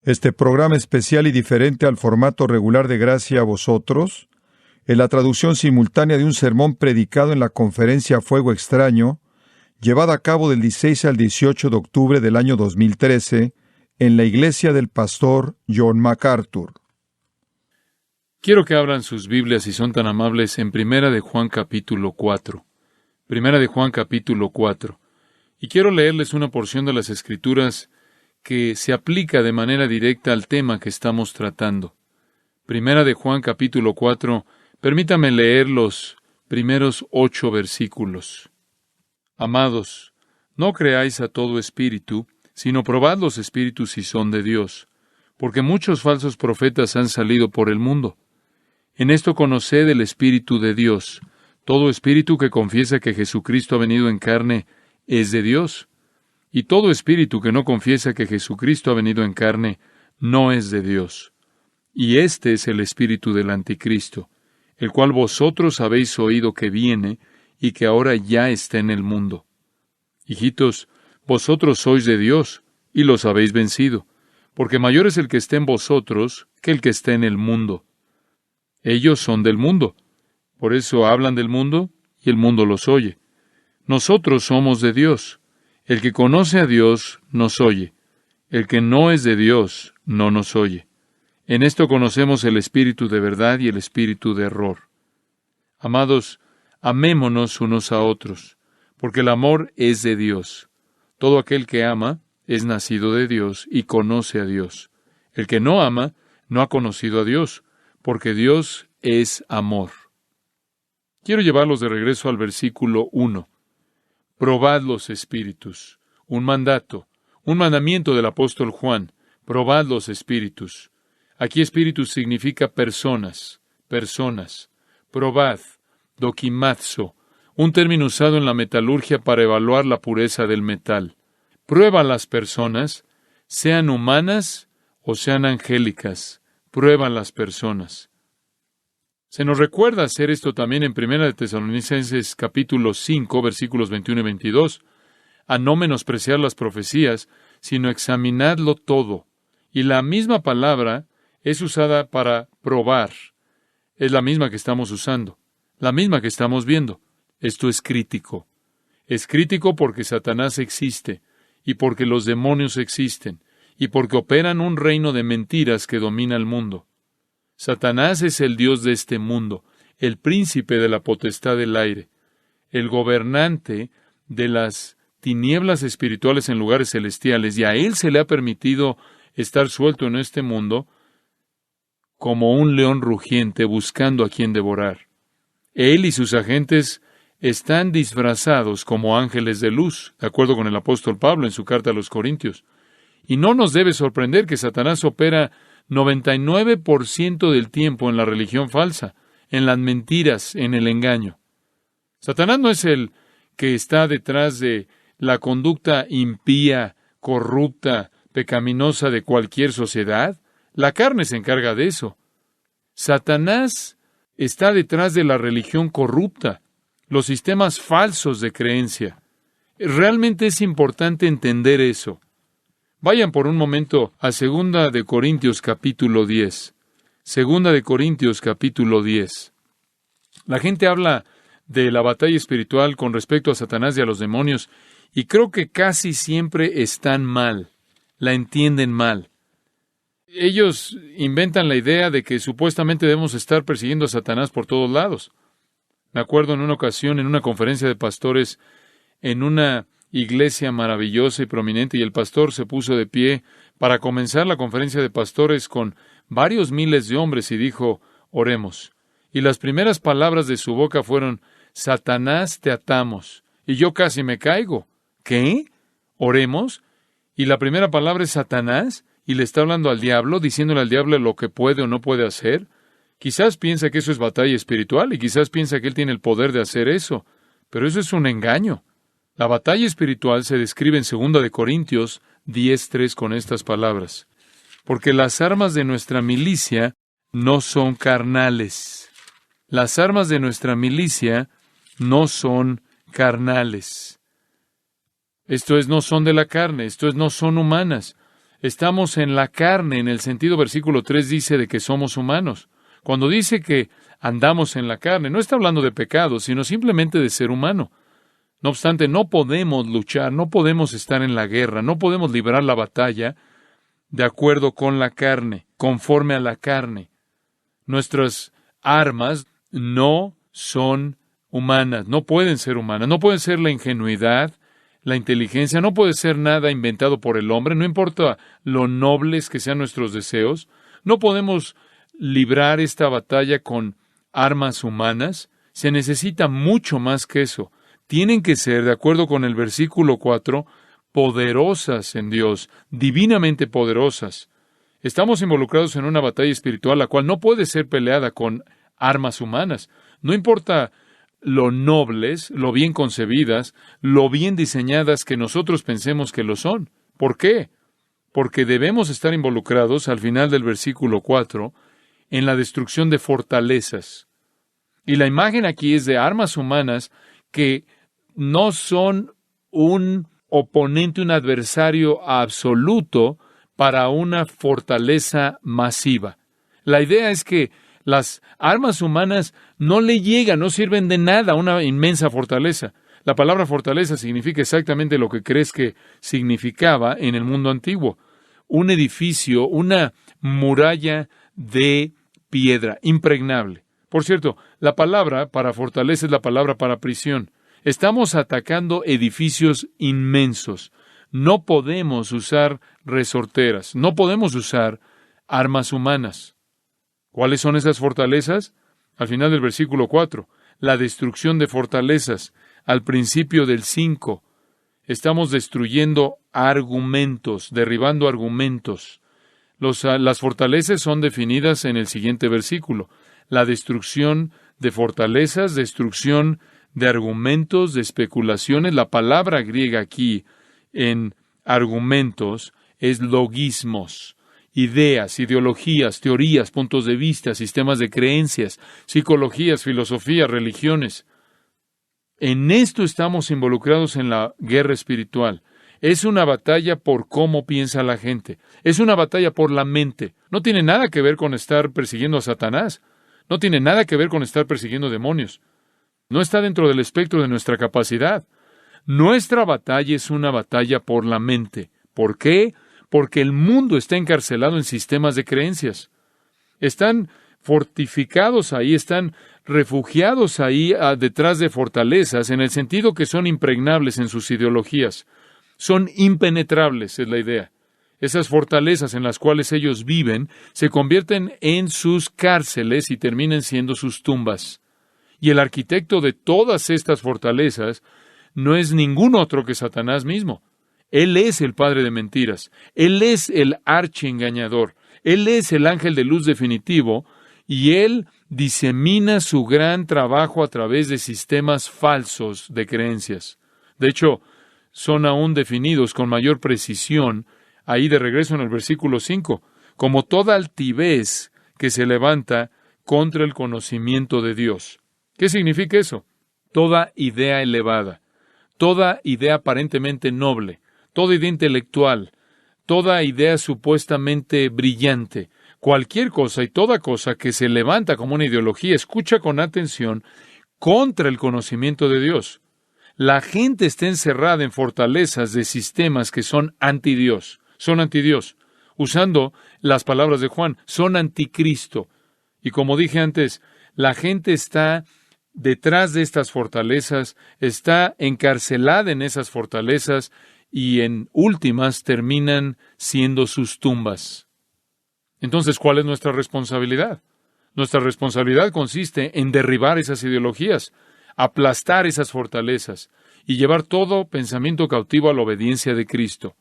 Este programa especial y diferente al formato regular de Gracia a Vosotros, en la traducción simultánea de un sermón predicado en la conferencia Fuego Extraño, llevada a cabo del 16 al 18 de octubre del año 2013, en la iglesia del pastor John MacArthur. Quiero que abran sus Biblias, si son tan amables, en Primera de Juan capítulo 4. Primera de Juan capítulo 4. Y quiero leerles una porción de las Escrituras que se aplica de manera directa al tema que estamos tratando. Primera de Juan capítulo 4, permítame leer los primeros 8 versículos. Amados, no creáis a todo espíritu, sino probad los espíritus si son de Dios, porque muchos falsos profetas han salido por el mundo. En esto conoced el Espíritu de Dios. Todo espíritu que confiesa que Jesucristo ha venido en carne es de Dios. Y todo espíritu que no confiesa que Jesucristo ha venido en carne no es de Dios. Y este es el espíritu del anticristo, el cual vosotros habéis oído que viene y que ahora ya está en el mundo. Hijitos, vosotros sois de Dios y los habéis vencido, porque mayor es el que está en vosotros que el que está en el mundo. Ellos son del mundo, por eso hablan del mundo y el mundo los oye. Nosotros somos de Dios. El que conoce a Dios nos oye. El que no es de Dios no nos oye. En esto conocemos el espíritu de verdad y el espíritu de error. Amados, amémonos unos a otros, porque el amor es de Dios. Todo aquel que ama es nacido de Dios y conoce a Dios. El que no ama no ha conocido a Dios, porque Dios es amor. Quiero llevarlos de regreso al versículo 1. Probad los espíritus. Un mandamiento del apóstol Juan. Probad los espíritus. Aquí espíritus significa personas. Probad, dokimazo, un término usado en la metalurgia para evaluar la pureza del metal. Prueba las personas, sean humanas o sean angélicas. Prueba las personas. Se nos recuerda hacer esto también en 1 Tesalonicenses capítulo 5, versículos 21 y 22, a no menospreciar las profecías, sino examinadlo todo. Y la misma palabra es usada para probar. Es la misma que estamos usando, la misma que estamos viendo. Esto es crítico. Es crítico porque Satanás existe, y porque los demonios existen, y porque operan un reino de mentiras que domina el mundo. Satanás es el Dios de este mundo, el príncipe de la potestad del aire, el gobernante de las tinieblas espirituales en lugares celestiales, y a él se le ha permitido estar suelto en este mundo como un león rugiente buscando a quien devorar. Él y sus agentes están disfrazados como ángeles de luz, de acuerdo con el apóstol Pablo en su carta a los Corintios. Y no nos debe sorprender que Satanás opera 99% del tiempo en la religión falsa, en las mentiras, en el engaño. Satanás no es el que está detrás de la conducta impía, corrupta, pecaminosa de cualquier sociedad. La carne se encarga de eso. Satanás está detrás de la religión corrupta, los sistemas falsos de creencia. Realmente es importante entender eso. Vayan por un momento a 2 de Corintios capítulo 10. 2 de Corintios capítulo 10. La gente habla de la batalla espiritual con respecto a Satanás y a los demonios, y creo que casi siempre están mal, la entienden mal. Ellos inventan la idea de que supuestamente debemos estar persiguiendo a Satanás por todos lados. Me acuerdo en una ocasión, en una conferencia de pastores, en una iglesia maravillosa y prominente, y el pastor se puso de pie para comenzar la conferencia de pastores con varios miles de hombres y dijo, oremos. Y las primeras palabras de su boca fueron, Satanás, te atamos. Y yo casi me caigo. ¿Qué? ¿Oremos? Y la primera palabra es Satanás, y le está hablando al diablo, diciéndole al diablo lo que puede o no puede hacer. Quizás piensa que eso es batalla espiritual, y quizás piensa que él tiene el poder de hacer eso, pero eso es un engaño. La batalla espiritual se describe en 2 de Corintios 10:3 con estas palabras. Porque las armas de nuestra milicia no son carnales. Las armas de nuestra milicia no son carnales. Esto es, no son de la carne, esto es, no son humanas. Estamos en la carne, en el sentido, versículo 3 dice de que somos humanos. Cuando dice que andamos en la carne, no está hablando de pecado, sino simplemente de ser humano. No obstante, no podemos luchar, no podemos estar en la guerra, no podemos librar la batalla de acuerdo con la carne, conforme a la carne. Nuestras armas no son humanas, no pueden ser humanas, no pueden ser la ingenuidad, la inteligencia, no puede ser nada inventado por el hombre, no importa lo nobles que sean nuestros deseos, no podemos librar esta batalla con armas humanas, se necesita mucho más que eso. Tienen que ser, de acuerdo con el versículo 4, poderosas en Dios, divinamente poderosas. Estamos involucrados en una batalla espiritual, la cual no puede ser peleada con armas humanas. No importa lo nobles, lo bien concebidas, lo bien diseñadas que nosotros pensemos que lo son. ¿Por qué? Porque debemos estar involucrados, al final del versículo 4, en la destrucción de fortalezas. Y la imagen aquí es de armas humanas que no son un oponente, un adversario absoluto para una fortaleza masiva. La idea es que las armas humanas no le llegan, no sirven de nada a una inmensa fortaleza. La palabra fortaleza significa exactamente lo que crees que significaba en el mundo antiguo. Un edificio, una muralla de piedra, impregnable. Por cierto, la palabra para fortaleza es la palabra para prisión. Estamos atacando edificios inmensos. No podemos usar resorteras, no podemos usar armas humanas. ¿Cuáles son esas fortalezas? Al final del versículo 4, la destrucción de fortalezas. Al principio del 5, estamos destruyendo argumentos, derribando argumentos. Las fortalezas son definidas en el siguiente versículo. La destrucción de fortalezas, destrucción de argumentos, de especulaciones. La palabra griega aquí en argumentos es logismos. Ideas, ideologías, teorías, puntos de vista, sistemas de creencias, psicologías, filosofías, religiones. En esto estamos involucrados en la guerra espiritual. Es una batalla por cómo piensa la gente. Es una batalla por la mente. No tiene nada que ver con estar persiguiendo a Satanás. No tiene nada que ver con estar persiguiendo demonios. No está dentro del espectro de nuestra capacidad. Nuestra batalla es una batalla por la mente. ¿Por qué? Porque el mundo está encarcelado en sistemas de creencias. Están fortificados ahí, están refugiados ahí detrás de fortalezas, en el sentido que son impregnables en sus ideologías. Son impenetrables, es la idea. Esas fortalezas en las cuales ellos viven se convierten en sus cárceles y terminan siendo sus tumbas. Y el arquitecto de todas estas fortalezas no es ningún otro que Satanás mismo. Él es el padre de mentiras. Él es el archiengañador. Él es el ángel de luz definitivo y él disemina su gran trabajo a través de sistemas falsos de creencias. De hecho, son aún definidos con mayor precisión ahí de regreso en el versículo 5, como toda altivez que se levanta contra el conocimiento de Dios. ¿Qué significa eso? Toda idea elevada, toda idea aparentemente noble, toda idea intelectual, toda idea supuestamente brillante, cualquier cosa y toda cosa que se levanta como una ideología, escucha con atención, contra el conocimiento de Dios. La gente está encerrada en fortalezas de sistemas que son antidios, usando las palabras de Juan, son anticristo. Y como dije antes, la gente está detrás de estas fortalezas, está encarcelada en esas fortalezas y en últimas terminan siendo sus tumbas. Entonces, ¿cuál es nuestra responsabilidad? Nuestra responsabilidad consiste en derribar esas ideologías, aplastar esas fortalezas y llevar todo pensamiento cautivo a la obediencia de Cristo.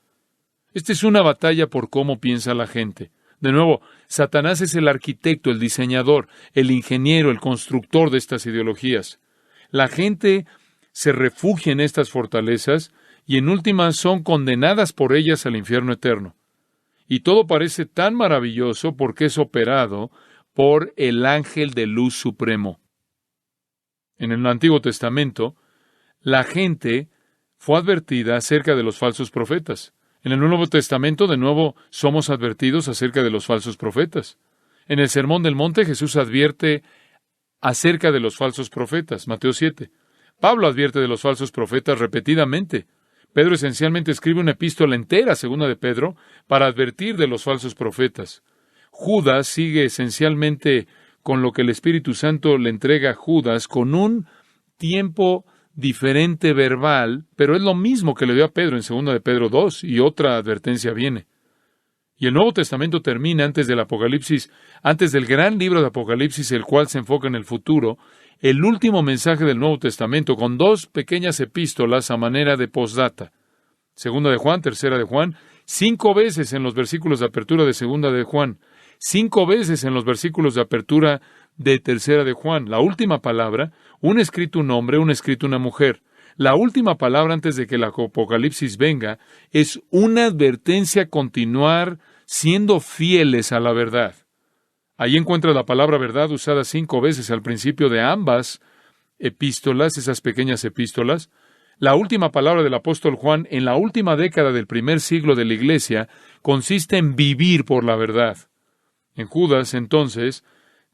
Esta es una batalla por cómo piensa la gente. De nuevo, Satanás es el arquitecto, el diseñador, el ingeniero, el constructor de estas ideologías. La gente se refugia en estas fortalezas y en últimas son condenadas por ellas al infierno eterno. Y todo parece tan maravilloso porque es operado por el ángel de luz supremo. En el Antiguo Testamento, la gente fue advertida acerca de los falsos profetas. En el Nuevo Testamento, de nuevo, somos advertidos acerca de los falsos profetas. En el Sermón del Monte, Jesús advierte acerca de los falsos profetas, Mateo 7. Pablo advierte de los falsos profetas repetidamente. Pedro esencialmente escribe una epístola entera, segunda de Pedro, para advertir de los falsos profetas. Judas sigue esencialmente con lo que el Espíritu Santo le entrega a Judas, con un tiempo diferente verbal, pero es lo mismo que le dio a Pedro en segunda de Pedro 2, y otra advertencia viene. Y el Nuevo Testamento termina antes del Apocalipsis, antes del gran libro de Apocalipsis, el cual se enfoca en el futuro, el último mensaje del Nuevo Testamento, con 2 pequeñas epístolas a manera de postdata. Segunda de Juan, tercera de Juan, 5 veces en los versículos de apertura de segunda de Juan, 5 veces en los versículos de apertura de tercera de Juan. La última palabra, un escrito un hombre, un escrito una mujer. La última palabra antes de que el Apocalipsis venga es una advertencia a continuar siendo fieles a la verdad. Ahí encuentra la palabra verdad usada 5 veces al principio de ambas epístolas, esas pequeñas epístolas. La última palabra del apóstol Juan en la última década del primer siglo de la Iglesia consiste en vivir por la verdad. En Judas, entonces,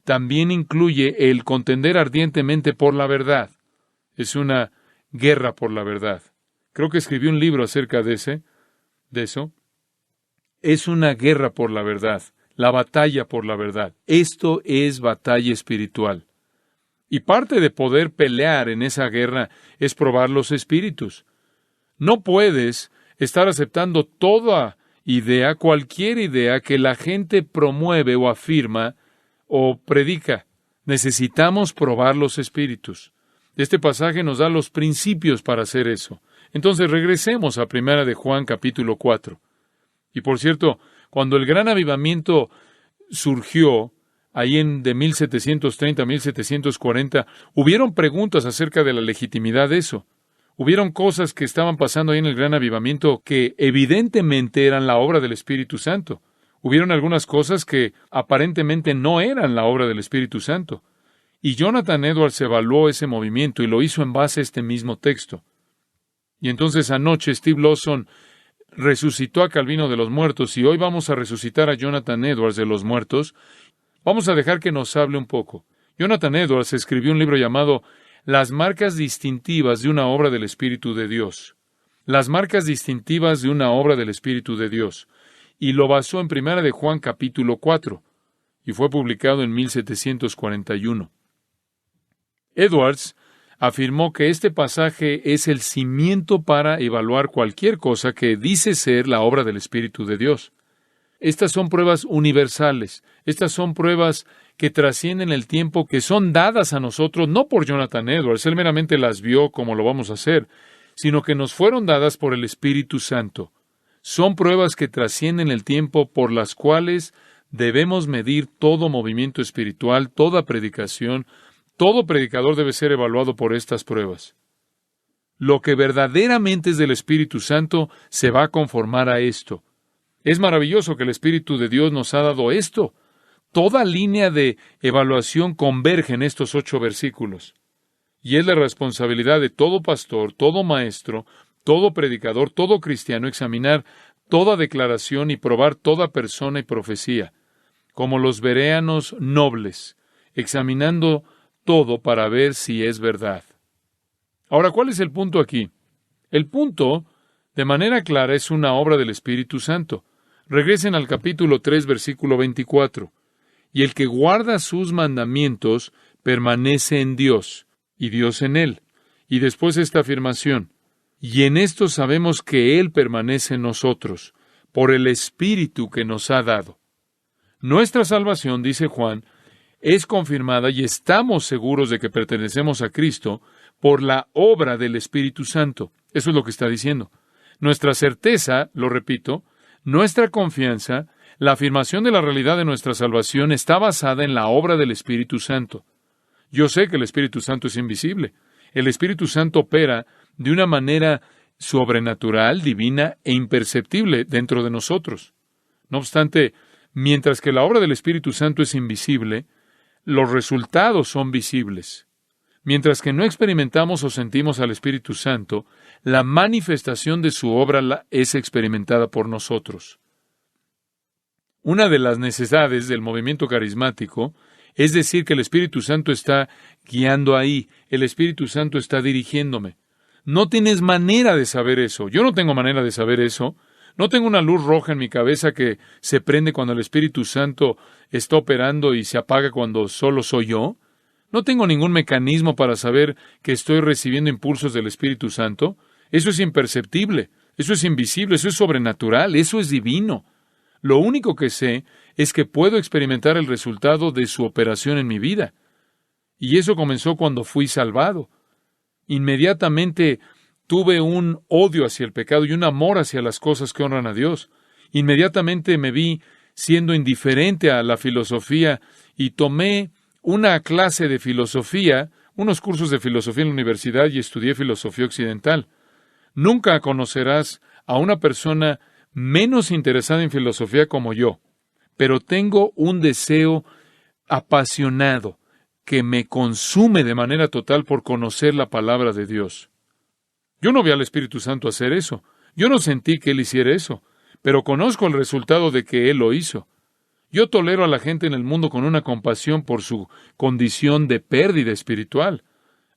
también incluye el contender ardientemente por la verdad. Es una guerra por la verdad. Creo que escribió un libro acerca de eso. Es una guerra por la verdad, la batalla por la verdad. Esto es batalla espiritual. Y parte de poder pelear en esa guerra es probar los espíritus. No puedes estar aceptando toda idea, cualquier idea que la gente promueve o afirma o predica. Necesitamos probar los espíritus. Este pasaje nos da los principios para hacer eso. Entonces regresemos a 1 de Juan capítulo 4. Y por cierto, cuando el gran avivamiento surgió, ahí de 1730 a 1740, hubieron preguntas acerca de la legitimidad de eso. Hubieron cosas que estaban pasando ahí en el gran avivamiento que evidentemente eran la obra del Espíritu Santo. Hubieron algunas cosas que aparentemente no eran la obra del Espíritu Santo. Y Jonathan Edwards evaluó ese movimiento y lo hizo en base a este mismo texto. Y entonces anoche Steve Lawson resucitó a Calvino de los muertos y hoy vamos a resucitar a Jonathan Edwards de los muertos. Vamos a dejar que nos hable un poco. Jonathan Edwards escribió un libro llamado Las marcas distintivas de una obra del Espíritu de Dios. Las marcas distintivas de una obra del Espíritu de Dios. Y lo basó en 1 de Juan capítulo 4 y fue publicado en 1741. Edwards afirmó que este pasaje es el cimiento para evaluar cualquier cosa que dice ser la obra del Espíritu de Dios. Estas son pruebas universales, estas son pruebas que trascienden el tiempo, que son dadas a nosotros no por Jonathan Edwards, él meramente las vio como lo vamos a hacer, sino que nos fueron dadas por el Espíritu Santo. Son pruebas que trascienden el tiempo por las cuales debemos medir todo movimiento espiritual, toda predicación. Todo predicador debe ser evaluado por estas pruebas. Lo que verdaderamente es del Espíritu Santo se va a conformar a esto. Es maravilloso que el Espíritu de Dios nos ha dado esto. Toda línea de evaluación converge en estos 8 versículos. Y es la responsabilidad de todo pastor, todo maestro, todo predicador, todo cristiano examinar toda declaración y probar toda persona y profecía, como los bereanos nobles, examinando todo para ver si es verdad. Ahora, ¿cuál es el punto aquí? El punto, de manera clara, es una obra del Espíritu Santo. Regresen al capítulo 3, versículo 24. Y el que guarda sus mandamientos permanece en Dios, y Dios en él. Y después esta afirmación. Y en esto sabemos que Él permanece en nosotros, por el Espíritu que nos ha dado. Nuestra salvación, dice Juan, es confirmada y estamos seguros de que pertenecemos a Cristo por la obra del Espíritu Santo. Eso es lo que está diciendo. Nuestra certeza, lo repito, nuestra confianza, la afirmación de la realidad de nuestra salvación está basada en la obra del Espíritu Santo. Yo sé que el Espíritu Santo es invisible. El Espíritu Santo opera de una manera sobrenatural, divina e imperceptible dentro de nosotros. No obstante, mientras que la obra del Espíritu Santo es invisible, los resultados son visibles. Mientras que no experimentamos o sentimos al Espíritu Santo, la manifestación de su obra es experimentada por nosotros. Una de las necesidades del movimiento carismático es decir que el Espíritu Santo está guiando ahí, el Espíritu Santo está dirigiéndome. No tienes manera de saber eso. Yo no tengo manera de saber eso. No tengo una luz roja en mi cabeza que se prende cuando el Espíritu Santo está operando y se apaga cuando solo soy yo. No tengo ningún mecanismo para saber que estoy recibiendo impulsos del Espíritu Santo. Eso es imperceptible, eso es invisible, eso es sobrenatural, eso es divino. Lo único que sé es que puedo experimentar el resultado de su operación en mi vida. Y eso comenzó cuando fui salvado. Inmediatamente tuve un odio hacia el pecado y un amor hacia las cosas que honran a Dios. Inmediatamente me vi siendo indiferente a la filosofía y tomé una clase de filosofía, unos cursos de filosofía en la universidad y estudié filosofía occidental. Nunca conocerás a una persona menos interesada en filosofía como yo, pero tengo un deseo apasionado que me consume de manera total por conocer la palabra de Dios. Yo no vi al Espíritu Santo hacer eso. Yo no sentí que Él hiciera eso, pero conozco el resultado de que Él lo hizo. Yo tolero a la gente en el mundo con una compasión por su condición de pérdida espiritual.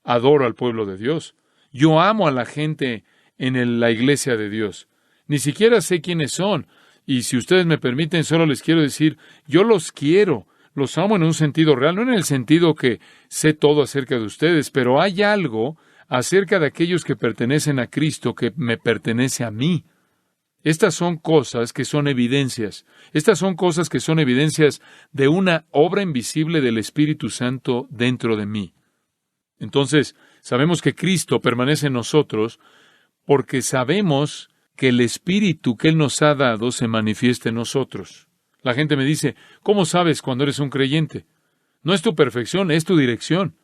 Adoro al pueblo de Dios. Yo amo a la gente en la iglesia de Dios. Ni siquiera sé quiénes son, y si ustedes me permiten, solo les quiero decir, yo los quiero, los amo en un sentido real, no en el sentido que sé todo acerca de ustedes, pero hay algo acerca de aquellos que pertenecen a Cristo que me pertenece a mí. Estas son cosas que son evidencias. Estas son cosas que son evidencias de una obra invisible del Espíritu Santo dentro de mí. Entonces, sabemos que Cristo permanece en nosotros porque sabemos que el Espíritu que Él nos ha dado se manifiesta en nosotros. La gente me dice, ¿cómo sabes cuando eres un creyente? No es tu perfección, es tu dirección.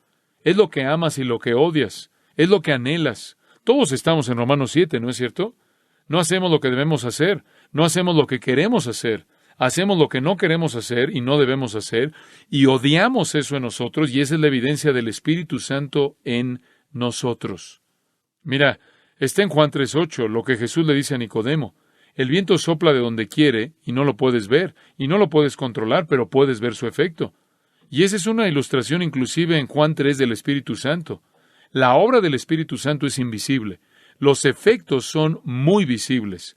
Es lo que amas y lo que odias. Es lo que anhelas. Todos estamos en Romanos 7, ¿no es cierto? No hacemos lo que debemos hacer. No hacemos lo que queremos hacer. Hacemos lo que no queremos hacer y no debemos hacer. Y odiamos eso en nosotros y esa es la evidencia del Espíritu Santo en nosotros. Mira, está en Juan 3:8, lo que Jesús le dice a Nicodemo. El viento sopla de donde quiere y no lo puedes ver, y no lo puedes controlar, pero puedes ver su efecto. Y esa es una ilustración inclusive en Juan 3 del Espíritu Santo. La obra del Espíritu Santo es invisible. Los efectos son muy visibles.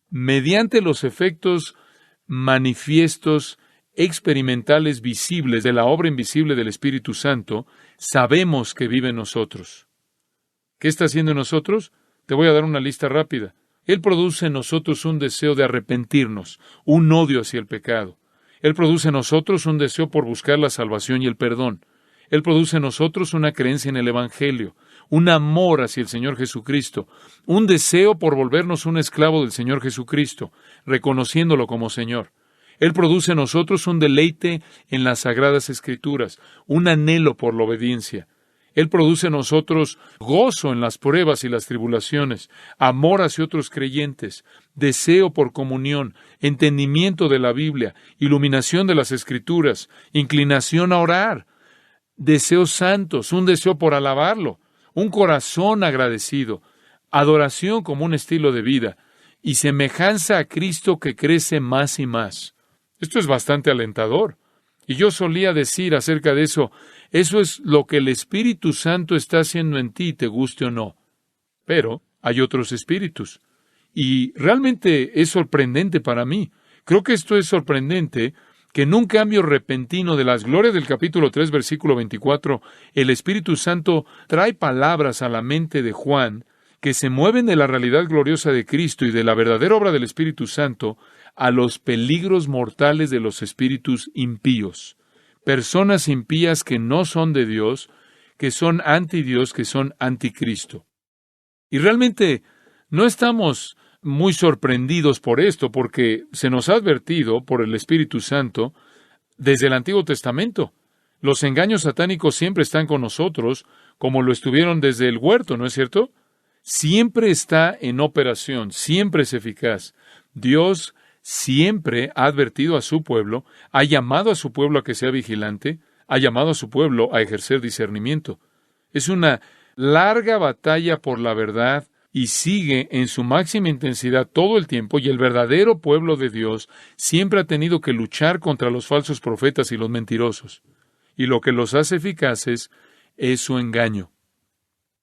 Mediante los efectos manifiestos, experimentales, visibles de la obra invisible del Espíritu Santo, sabemos que vive en nosotros. ¿Qué está haciendo en nosotros? Te voy a dar una lista rápida. Él produce en nosotros un deseo de arrepentirnos, un odio hacia el pecado. Él produce en nosotros un deseo por buscar la salvación y el perdón. Él produce en nosotros una creencia en el Evangelio, un amor hacia el Señor Jesucristo, un deseo por volvernos un esclavo del Señor Jesucristo, reconociéndolo como Señor. Él produce en nosotros un deleite en las Sagradas Escrituras, un anhelo por la obediencia. Él produce en nosotros gozo en las pruebas y las tribulaciones, amor hacia otros creyentes, deseo por comunión, entendimiento de la Biblia, iluminación de las Escrituras, inclinación a orar, deseos santos, un deseo por alabarlo, un corazón agradecido, adoración como un estilo de vida y semejanza a Cristo que crece más y más. Esto es bastante alentador. Y yo solía decir acerca de eso es lo que el Espíritu Santo está haciendo en ti, te guste o no. Pero hay otros espíritus. Y realmente es sorprendente para mí. Creo que esto es sorprendente, que en un cambio repentino de las glorias del capítulo 3, versículo 24, el Espíritu Santo trae palabras a la mente de Juan que se mueven de la realidad gloriosa de Cristo y de la verdadera obra del Espíritu Santo a los peligros mortales de los espíritus impíos. Personas impías que no son de Dios, que son anti Dios, que son anticristo. Y realmente no estamos muy sorprendidos por esto, porque se nos ha advertido por el Espíritu Santo desde el Antiguo Testamento. Los engaños satánicos siempre están con nosotros, como lo estuvieron desde el huerto, ¿no es cierto? Siempre está en operación, siempre es eficaz. Dios siempre ha advertido a su pueblo, ha llamado a su pueblo a que sea vigilante, ha llamado a su pueblo a ejercer discernimiento. Es una larga batalla por la verdad y sigue en su máxima intensidad todo el tiempo, y el verdadero pueblo de Dios siempre ha tenido que luchar contra los falsos profetas y los mentirosos. Y lo que los hace eficaces es su engaño.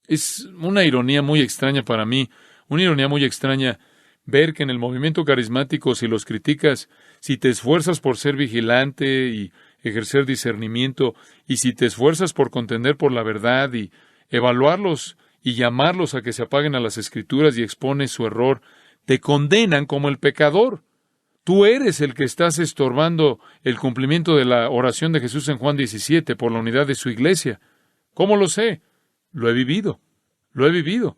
Es una ironía muy extraña para mí, una ironía muy extraña ver que en el movimiento carismático, si los criticas, si te esfuerzas por ser vigilante y ejercer discernimiento, y si te esfuerzas por contender por la verdad y evaluarlos y llamarlos a que se apaguen a las Escrituras y expones su error, te condenan como el pecador. Tú eres el que estás estorbando el cumplimiento de la oración de Jesús en Juan 17 por la unidad de su iglesia. ¿Cómo lo sé? Lo he vivido. Lo he vivido.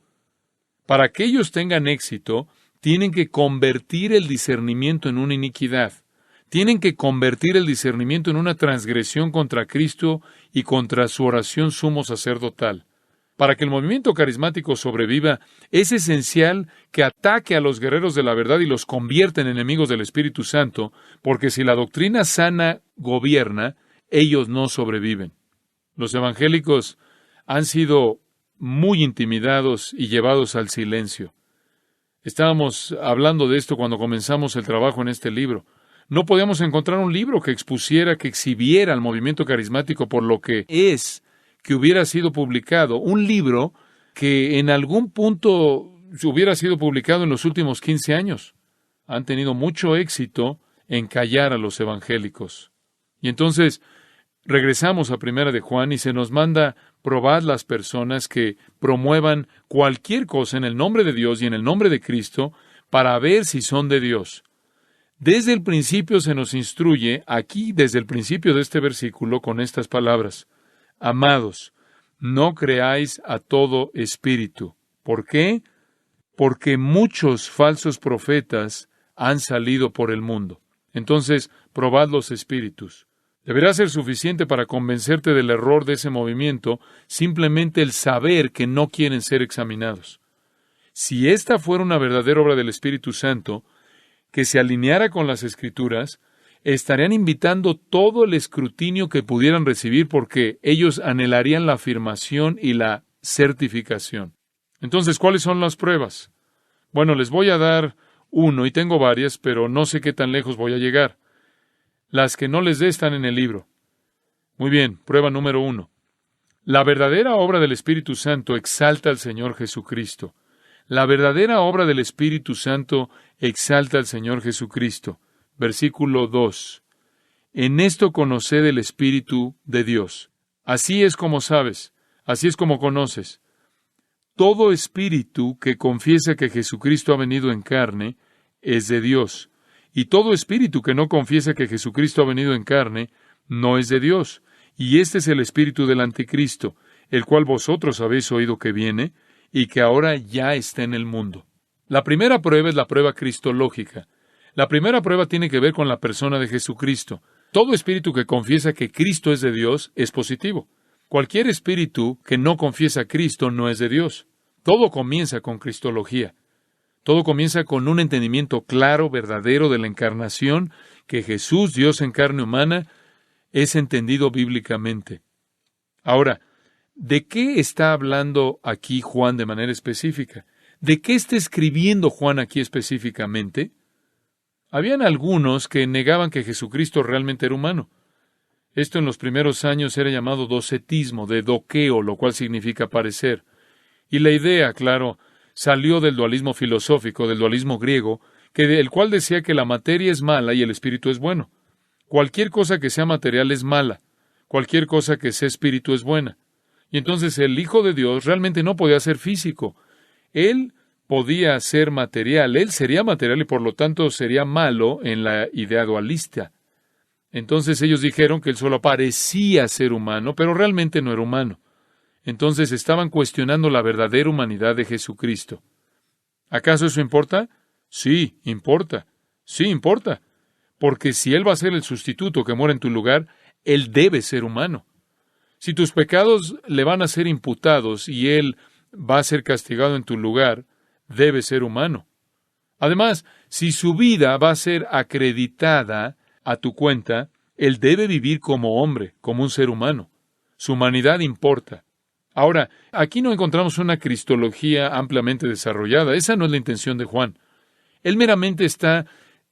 Para que ellos tengan éxito, tienen que convertir el discernimiento en una iniquidad. Tienen que convertir el discernimiento en una transgresión contra Cristo y contra su oración sumo sacerdotal. Para que el movimiento carismático sobreviva, es esencial que ataque a los guerreros de la verdad y los convierta en enemigos del Espíritu Santo, porque si la doctrina sana gobierna, ellos no sobreviven. Los evangélicos han sido muy intimidados y llevados al silencio. Estábamos hablando de esto cuando comenzamos el trabajo en este libro. No podíamos encontrar un libro que expusiera, que exhibiera al movimiento carismático por lo que es, que hubiera sido publicado, un libro que en algún punto hubiera sido publicado en los últimos 15 años. Han tenido mucho éxito en callar a los evangélicos. Y entonces regresamos a Primera de Juan y se nos manda probar las personas que promuevan cualquier cosa en el nombre de Dios y en el nombre de Cristo para ver si son de Dios. Desde el principio se nos instruye, aquí desde el principio de este versículo, con estas palabras: Amados, no creáis a todo espíritu. ¿Por qué? Porque muchos falsos profetas han salido por el mundo. Entonces, probad los espíritus. Deberá ser suficiente para convencerte del error de ese movimiento simplemente el saber que no quieren ser examinados. Si esta fuera una verdadera obra del Espíritu Santo, que se alineara con las Escrituras, estarían invitando todo el escrutinio que pudieran recibir porque ellos anhelarían la afirmación y la certificación. Entonces, ¿cuáles son las pruebas? Bueno, les voy a dar uno, y tengo varias, pero no sé qué tan lejos voy a llegar. Las que no les dé están en el libro. Muy bien, prueba número 1. La verdadera obra del Espíritu Santo exalta al Señor Jesucristo. La verdadera obra del Espíritu Santo exalta al Señor Jesucristo. Versículo 2. En esto conoced el Espíritu de Dios. Así es como sabes, así es como conoces. Todo espíritu que confiesa que Jesucristo ha venido en carne es de Dios. Y todo espíritu que no confiesa que Jesucristo ha venido en carne no es de Dios. Y este es el espíritu del anticristo, el cual vosotros habéis oído que viene y que ahora ya está en el mundo. La primera prueba es la prueba cristológica. La primera prueba tiene que ver con la persona de Jesucristo. Todo espíritu que confiesa que Cristo es de Dios es positivo. Cualquier espíritu que no confiesa a Cristo no es de Dios. Todo comienza con cristología. Todo comienza con un entendimiento claro, verdadero de la encarnación, que Jesús, Dios en carne humana, es entendido bíblicamente. Ahora, ¿de qué está hablando aquí Juan de manera específica? ¿De qué está escribiendo Juan aquí específicamente? Habían algunos que negaban que Jesucristo realmente era humano. Esto en los primeros años era llamado docetismo, de doqueo, lo cual significa parecer. Y la idea, claro, salió del dualismo filosófico, del dualismo griego, el cual decía que la materia es mala y el espíritu es bueno. Cualquier cosa que sea material es mala. Cualquier cosa que sea espíritu es buena. Y entonces el Hijo de Dios realmente no podía ser físico. Él podía ser material. Él sería material y por lo tanto sería malo en la idea dualista. Entonces ellos dijeron que él solo parecía ser humano, pero realmente no era humano. Entonces estaban cuestionando la verdadera humanidad de Jesucristo. ¿Acaso eso importa? Sí, importa. Sí, importa. Porque si Él va a ser el sustituto que muere en tu lugar, Él debe ser humano. Si tus pecados le van a ser imputados y Él va a ser castigado en tu lugar, debe ser humano. Además, si su vida va a ser acreditada a tu cuenta, Él debe vivir como hombre, como un ser humano. Su humanidad importa. Ahora, aquí no encontramos una cristología ampliamente desarrollada. Esa no es la intención de Juan. Él meramente está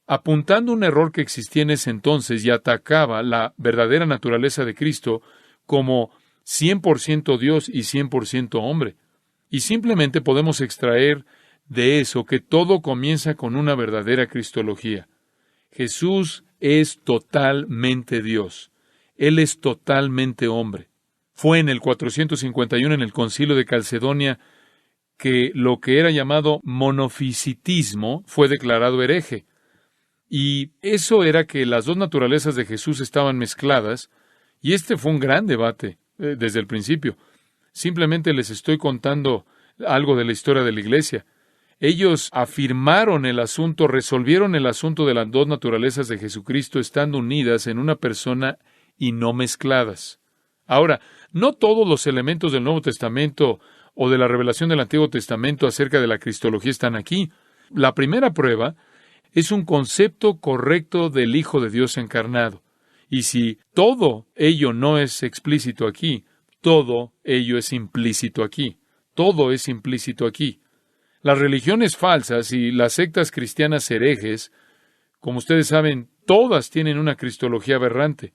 apuntando un error que existía en ese entonces y atacaba la verdadera naturaleza de Cristo como 100% Dios y 100% hombre. Y simplemente podemos extraer de eso que todo comienza con una verdadera cristología. Jesús es totalmente Dios. Él es totalmente hombre. Fue en el 451 en el Concilio de Calcedonia que lo que era llamado monofisitismo fue declarado hereje. Y eso era que las dos naturalezas de Jesús estaban mezcladas, y este fue un gran debate desde el principio. Simplemente les estoy contando algo de la historia de la Iglesia. Ellos afirmaron el asunto, resolvieron el asunto de las dos naturalezas de Jesucristo estando unidas en una persona y no mezcladas. Ahora, no todos los elementos del Nuevo Testamento o de la revelación del Antiguo Testamento acerca de la cristología están aquí. La primera prueba es un concepto correcto del Hijo de Dios encarnado. Y si todo ello no es explícito aquí, todo ello es implícito aquí. Todo es implícito aquí. Las religiones falsas y las sectas cristianas herejes, como ustedes saben, todas tienen una cristología aberrante.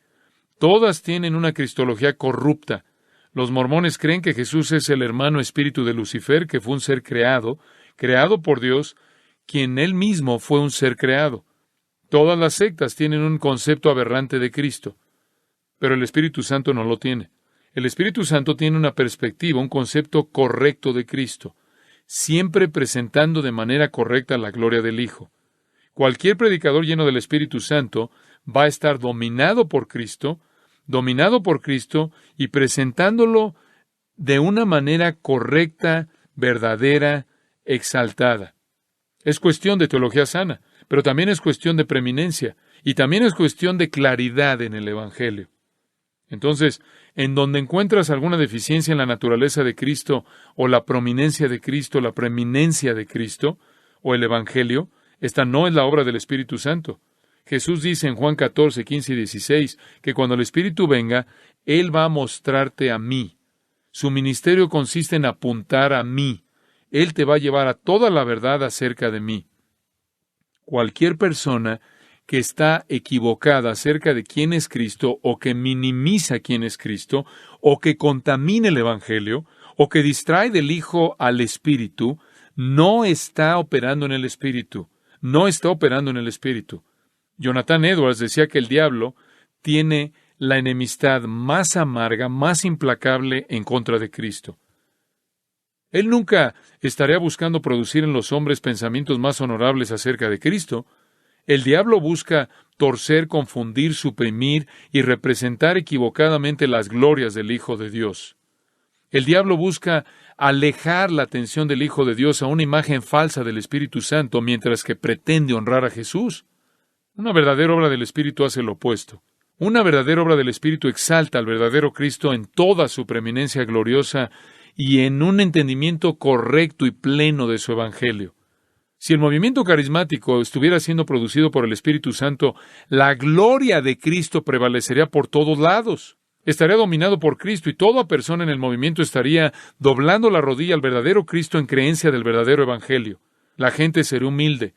Todas tienen una cristología corrupta. Los mormones creen que Jesús es el hermano espíritu de Lucifer, que fue un ser creado por Dios, quien él mismo fue un ser creado. Todas las sectas tienen un concepto aberrante de Cristo, pero el Espíritu Santo no lo tiene. El Espíritu Santo tiene una perspectiva, un concepto correcto de Cristo, siempre presentando de manera correcta la gloria del Hijo. Cualquier predicador lleno del Espíritu Santo va a estar dominado por Cristo y presentándolo de una manera correcta, verdadera, exaltada. Es cuestión de teología sana, pero también es cuestión de preeminencia y también es cuestión de claridad en el Evangelio. Entonces, en donde encuentras alguna deficiencia en la naturaleza de Cristo o la prominencia de Cristo, la preeminencia de Cristo o el Evangelio, esta no es la obra del Espíritu Santo. Jesús dice en Juan 14, 15 y 16 que cuando el Espíritu venga, Él va a mostrarte a mí. Su ministerio consiste en apuntar a mí. Él te va a llevar a toda la verdad acerca de mí. Cualquier persona que está equivocada acerca de quién es Cristo, o que minimiza quién es Cristo, o que contamina el Evangelio, o que distrae del Hijo al Espíritu, no está operando en el Espíritu. No está operando en el Espíritu. Jonathan Edwards decía que el diablo tiene la enemistad más amarga, más implacable en contra de Cristo. Él nunca estaría buscando producir en los hombres pensamientos más honorables acerca de Cristo. El diablo busca torcer, confundir, suprimir y representar equivocadamente las glorias del Hijo de Dios. El diablo busca alejar la atención del Hijo de Dios a una imagen falsa del Espíritu Santo, mientras que pretende honrar a Jesús. Una verdadera obra del Espíritu hace lo opuesto. Una verdadera obra del Espíritu exalta al verdadero Cristo en toda su preeminencia gloriosa y en un entendimiento correcto y pleno de su Evangelio. Si el movimiento carismático estuviera siendo producido por el Espíritu Santo, la gloria de Cristo prevalecería por todos lados. Estaría dominado por Cristo y toda persona en el movimiento estaría doblando la rodilla al verdadero Cristo en creencia del verdadero Evangelio. La gente sería humilde,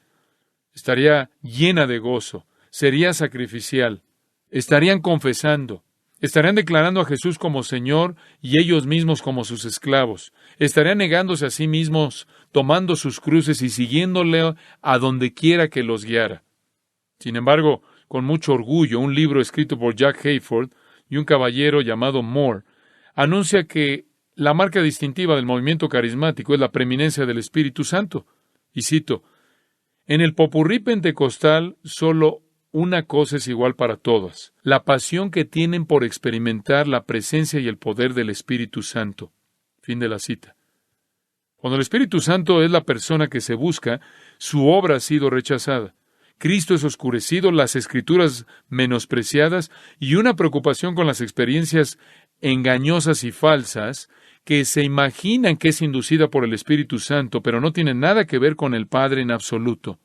estaría llena de gozo, sería sacrificial, estarían confesando, estarían declarando a Jesús como Señor y ellos mismos como sus esclavos, estarían negándose a sí mismos, tomando sus cruces y siguiéndole a donde quiera que los guiara. Sin embargo, con mucho orgullo, un libro escrito por Jack Hayford y un caballero llamado Moore anuncia que la marca distintiva del movimiento carismático es la preeminencia del Espíritu Santo. Y cito, en el popurrí pentecostal solo una cosa es igual para todas, la pasión que tienen por experimentar la presencia y el poder del Espíritu Santo. Fin de la cita. Cuando el Espíritu Santo es la persona que se busca, su obra ha sido rechazada. Cristo es oscurecido, las Escrituras menospreciadas y una preocupación con las experiencias engañosas y falsas que se imaginan que es inducida por el Espíritu Santo, pero no tiene nada que ver con el Padre en absoluto.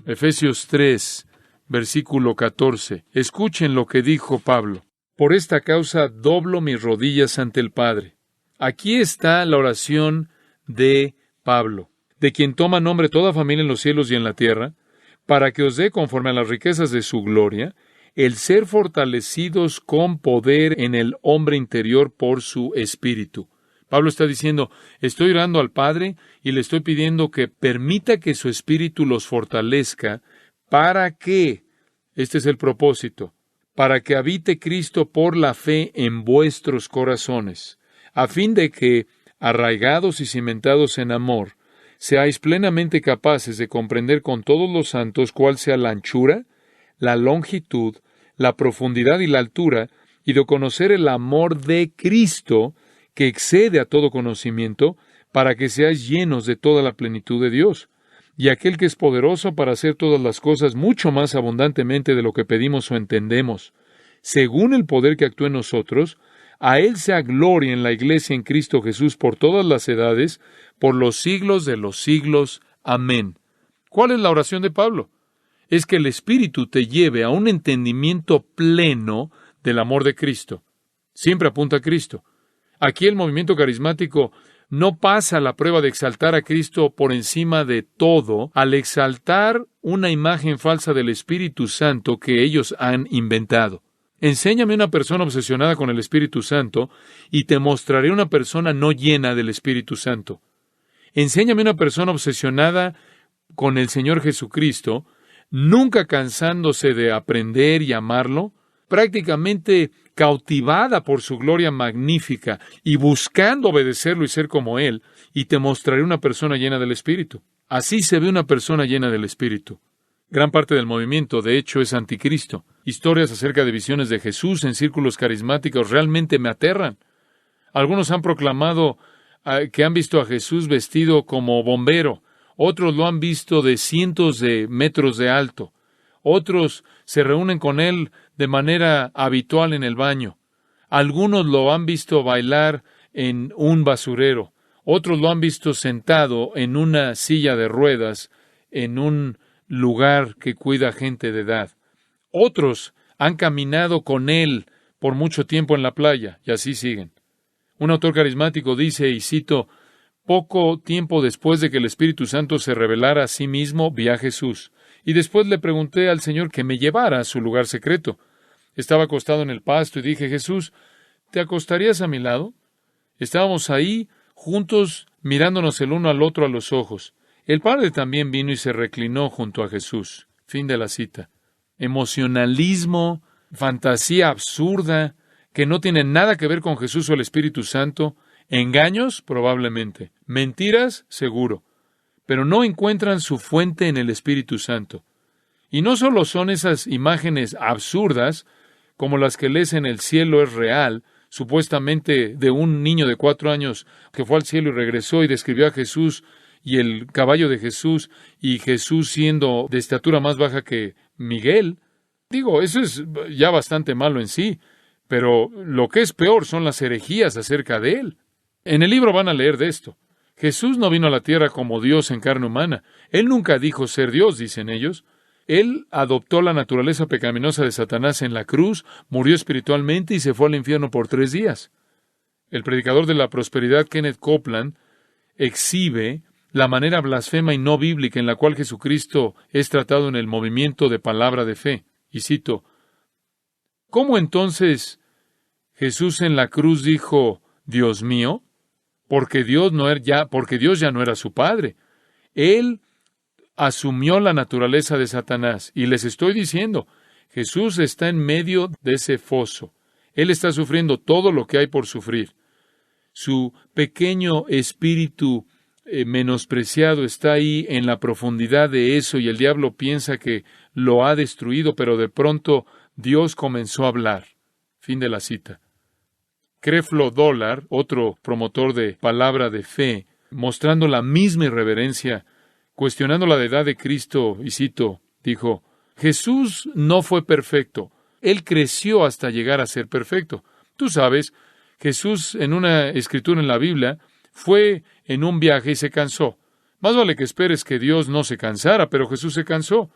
Efesios 3, versículo 14. Escuchen lo que dijo Pablo. Por esta causa doblo mis rodillas ante el Padre. Aquí está la oración de Pablo, de quien toma nombre toda familia en los cielos y en la tierra, para que os dé, conforme a las riquezas de su gloria, el ser fortalecidos con poder en el hombre interior por su espíritu. Pablo está diciendo, estoy orando al Padre y le estoy pidiendo que permita que su espíritu los fortalezca para que, este es el propósito, para que habite Cristo por la fe en vuestros corazones, a fin de que, arraigados y cimentados en amor, seáis plenamente capaces de comprender con todos los santos cuál sea la anchura, la longitud, la profundidad y la altura, y de conocer el amor de Cristo, que excede a todo conocimiento, para que seáis llenos de toda la plenitud de Dios. Y aquel que es poderoso para hacer todas las cosas mucho más abundantemente de lo que pedimos o entendemos, según el poder que actúa en nosotros, a Él sea gloria en la Iglesia en Cristo Jesús por todas las edades, por los siglos de los siglos. Amén. ¿Cuál es la oración de Pablo? Es que el Espíritu te lleve a un entendimiento pleno del amor de Cristo. Siempre apunta a Cristo. Aquí el movimiento carismático no pasa la prueba de exaltar a Cristo por encima de todo al exaltar una imagen falsa del Espíritu Santo que ellos han inventado. Enséñame una persona obsesionada con el Espíritu Santo y te mostraré una persona no llena del Espíritu Santo. Enséñame una persona obsesionada con el Señor Jesucristo, nunca cansándose de aprender y amarlo, prácticamente cautivada por su gloria magnífica y buscando obedecerlo y ser como Él, y te mostraré una persona llena del Espíritu. Así se ve una persona llena del Espíritu. Gran parte del movimiento, de hecho, es anticristo. Historias acerca de visiones de Jesús en círculos carismáticos realmente me aterran. Algunos han proclamado que han visto a Jesús vestido como bombero. Otros lo han visto de cientos de metros de alto. Otros se reúnen con Él de manera habitual en el baño. Algunos lo han visto bailar en un basurero. Otros lo han visto sentado en una silla de ruedas en un lugar que cuida gente de edad. Otros han caminado con Él por mucho tiempo en la playa, y así siguen. Un autor carismático dice, y cito, poco tiempo después de que el Espíritu Santo se revelara a sí mismo, vi a Jesús, y después le pregunté al Señor que me llevara a su lugar secreto. Estaba acostado en el pasto y dije, Jesús, ¿te acostarías a mi lado? Estábamos ahí, juntos, mirándonos el uno al otro a los ojos. El Padre también vino y se reclinó junto a Jesús. Fin de la cita. Emocionalismo, fantasía absurda, que no tiene nada que ver con Jesús o el Espíritu Santo. Engaños, probablemente. Mentiras, seguro. Pero no encuentran su fuente en el Espíritu Santo. Y no solo son esas imágenes absurdas, como las que lees en el cielo es real, supuestamente de un niño de 4 años que fue al cielo y regresó y describió a Jesús y el caballo de Jesús, y Jesús siendo de estatura más baja que Miguel. Digo, eso es ya bastante malo en sí, pero lo que es peor son las herejías acerca de Él. En el libro van a leer de esto. Jesús no vino a la tierra como Dios en carne humana. Él nunca dijo ser Dios, dicen ellos. Él adoptó la naturaleza pecaminosa de Satanás en la cruz, murió espiritualmente y se fue al infierno por 3 días. El predicador de la prosperidad, Kenneth Copeland, exhibe la manera blasfema y no bíblica en la cual Jesucristo es tratado en el movimiento de palabra de fe. Y cito, ¿cómo entonces Jesús en la cruz dijo, Dios mío? Porque Dios ya no era su Padre. Él asumió la naturaleza de Satanás. Y les estoy diciendo, Jesús está en medio de ese foso. Él está sufriendo todo lo que hay por sufrir. Su pequeño espíritu menospreciado está ahí en la profundidad de eso y el diablo piensa que lo ha destruido, pero de pronto Dios comenzó a hablar. Fin de la cita. Creflo Dollar, otro promotor de palabra de fe, mostrando la misma irreverencia, cuestionando la deidad de Cristo, y cito, dijo, Jesús no fue perfecto, Él creció hasta llegar a ser perfecto. Tú sabes, Jesús en una escritura en la Biblia fue en un viaje y se cansó. Más vale que esperes que Dios no se cansara, pero Jesús se cansó.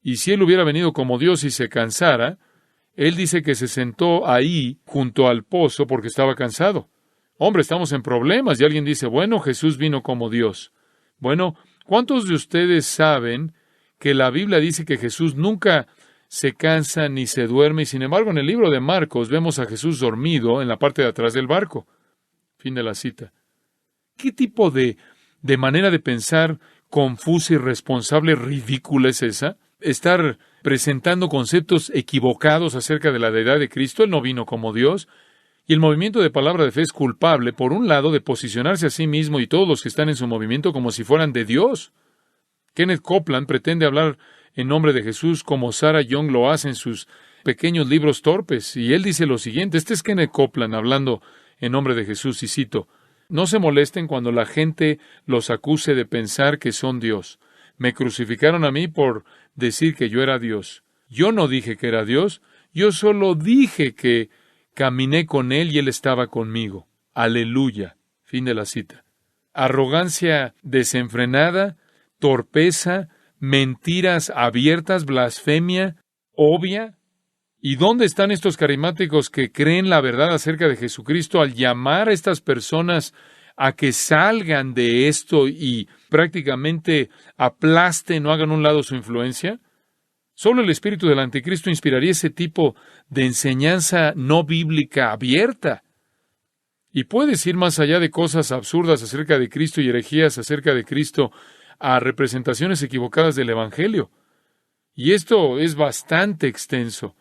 Y si Él hubiera venido como Dios y se cansara, Él dice que se sentó ahí junto al pozo porque estaba cansado. Hombre, estamos en problemas. Y alguien dice, bueno, Jesús vino como Dios. Bueno, ¿cuántos de ustedes saben que la Biblia dice que Jesús nunca se cansa ni se duerme? Y sin embargo, en el libro de Marcos vemos a Jesús dormido en la parte de atrás del barco. Fin de la cita. ¿Qué tipo de manera de pensar confusa, irresponsable, ridícula es esa? Estar presentando conceptos equivocados acerca de la deidad de Cristo. Él no vino como Dios. Y el movimiento de palabra de fe es culpable, por un lado, de posicionarse a sí mismo y todos los que están en su movimiento como si fueran de Dios. Kenneth Copeland pretende hablar en nombre de Jesús como Sarah Young lo hace en sus pequeños libros torpes. Y él dice lo siguiente, este es Kenneth Copeland hablando en nombre de Jesús, y cito, no se molesten cuando la gente los acuse de pensar que son Dios. Me crucificaron a mí por decir que yo era Dios. Yo no dije que era Dios, yo solo dije que caminé con Él y Él estaba conmigo. Aleluya. Fin de la cita. Arrogancia desenfrenada, torpeza, mentiras abiertas, blasfemia, obvia. ¿Y dónde están estos carismáticos que creen la verdad acerca de Jesucristo al llamar a estas personas a que salgan de esto y prácticamente aplasten o hagan a un lado su influencia? Solo el espíritu del anticristo inspiraría ese tipo de enseñanza no bíblica abierta. Y puedes ir más allá de cosas absurdas acerca de Cristo y herejías acerca de Cristo a representaciones equivocadas del Evangelio. Y esto es bastante extenso.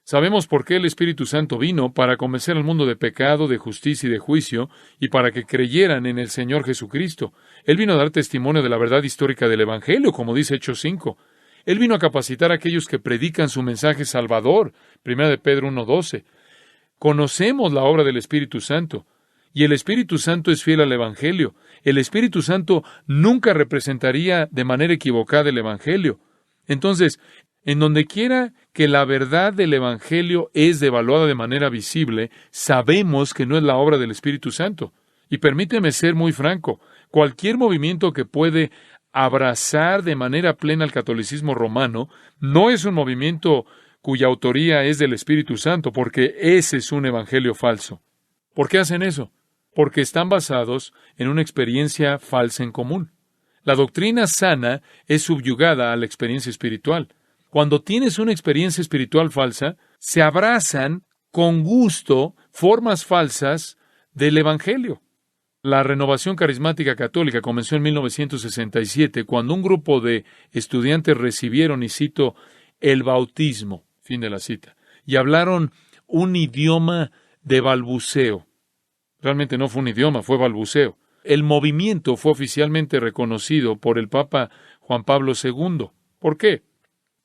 Sabemos por qué el Espíritu Santo vino, para convencer al mundo de pecado, de justicia y de juicio, y para que creyeran en el Señor Jesucristo. Él vino a dar testimonio de la verdad histórica del Evangelio, como dice Hechos 5. Él vino a capacitar a aquellos que predican su mensaje salvador, 1 de Pedro 1:12. Conocemos la obra del Espíritu Santo, y el Espíritu Santo es fiel al Evangelio. El Espíritu Santo nunca representaría de manera equivocada el Evangelio. Entonces, en donde quiera que la verdad del Evangelio es devaluada de manera visible, sabemos que no es la obra del Espíritu Santo. Y permíteme ser muy franco, cualquier movimiento que puede abrazar de manera plena el catolicismo romano no es un movimiento cuya autoría es del Espíritu Santo, porque ese es un evangelio falso. ¿Por qué hacen eso? Porque están basados en una experiencia falsa en común. La doctrina sana es subyugada a la experiencia espiritual. Cuando tienes una experiencia espiritual falsa, se abrazan con gusto formas falsas del Evangelio. La renovación carismática católica comenzó en 1967, cuando un grupo de estudiantes recibieron, y cito, el bautismo, fin de la cita, y hablaron un idioma de balbuceo. Realmente no fue un idioma, fue balbuceo. El movimiento fue oficialmente reconocido por el Papa Juan Pablo II. ¿Por qué?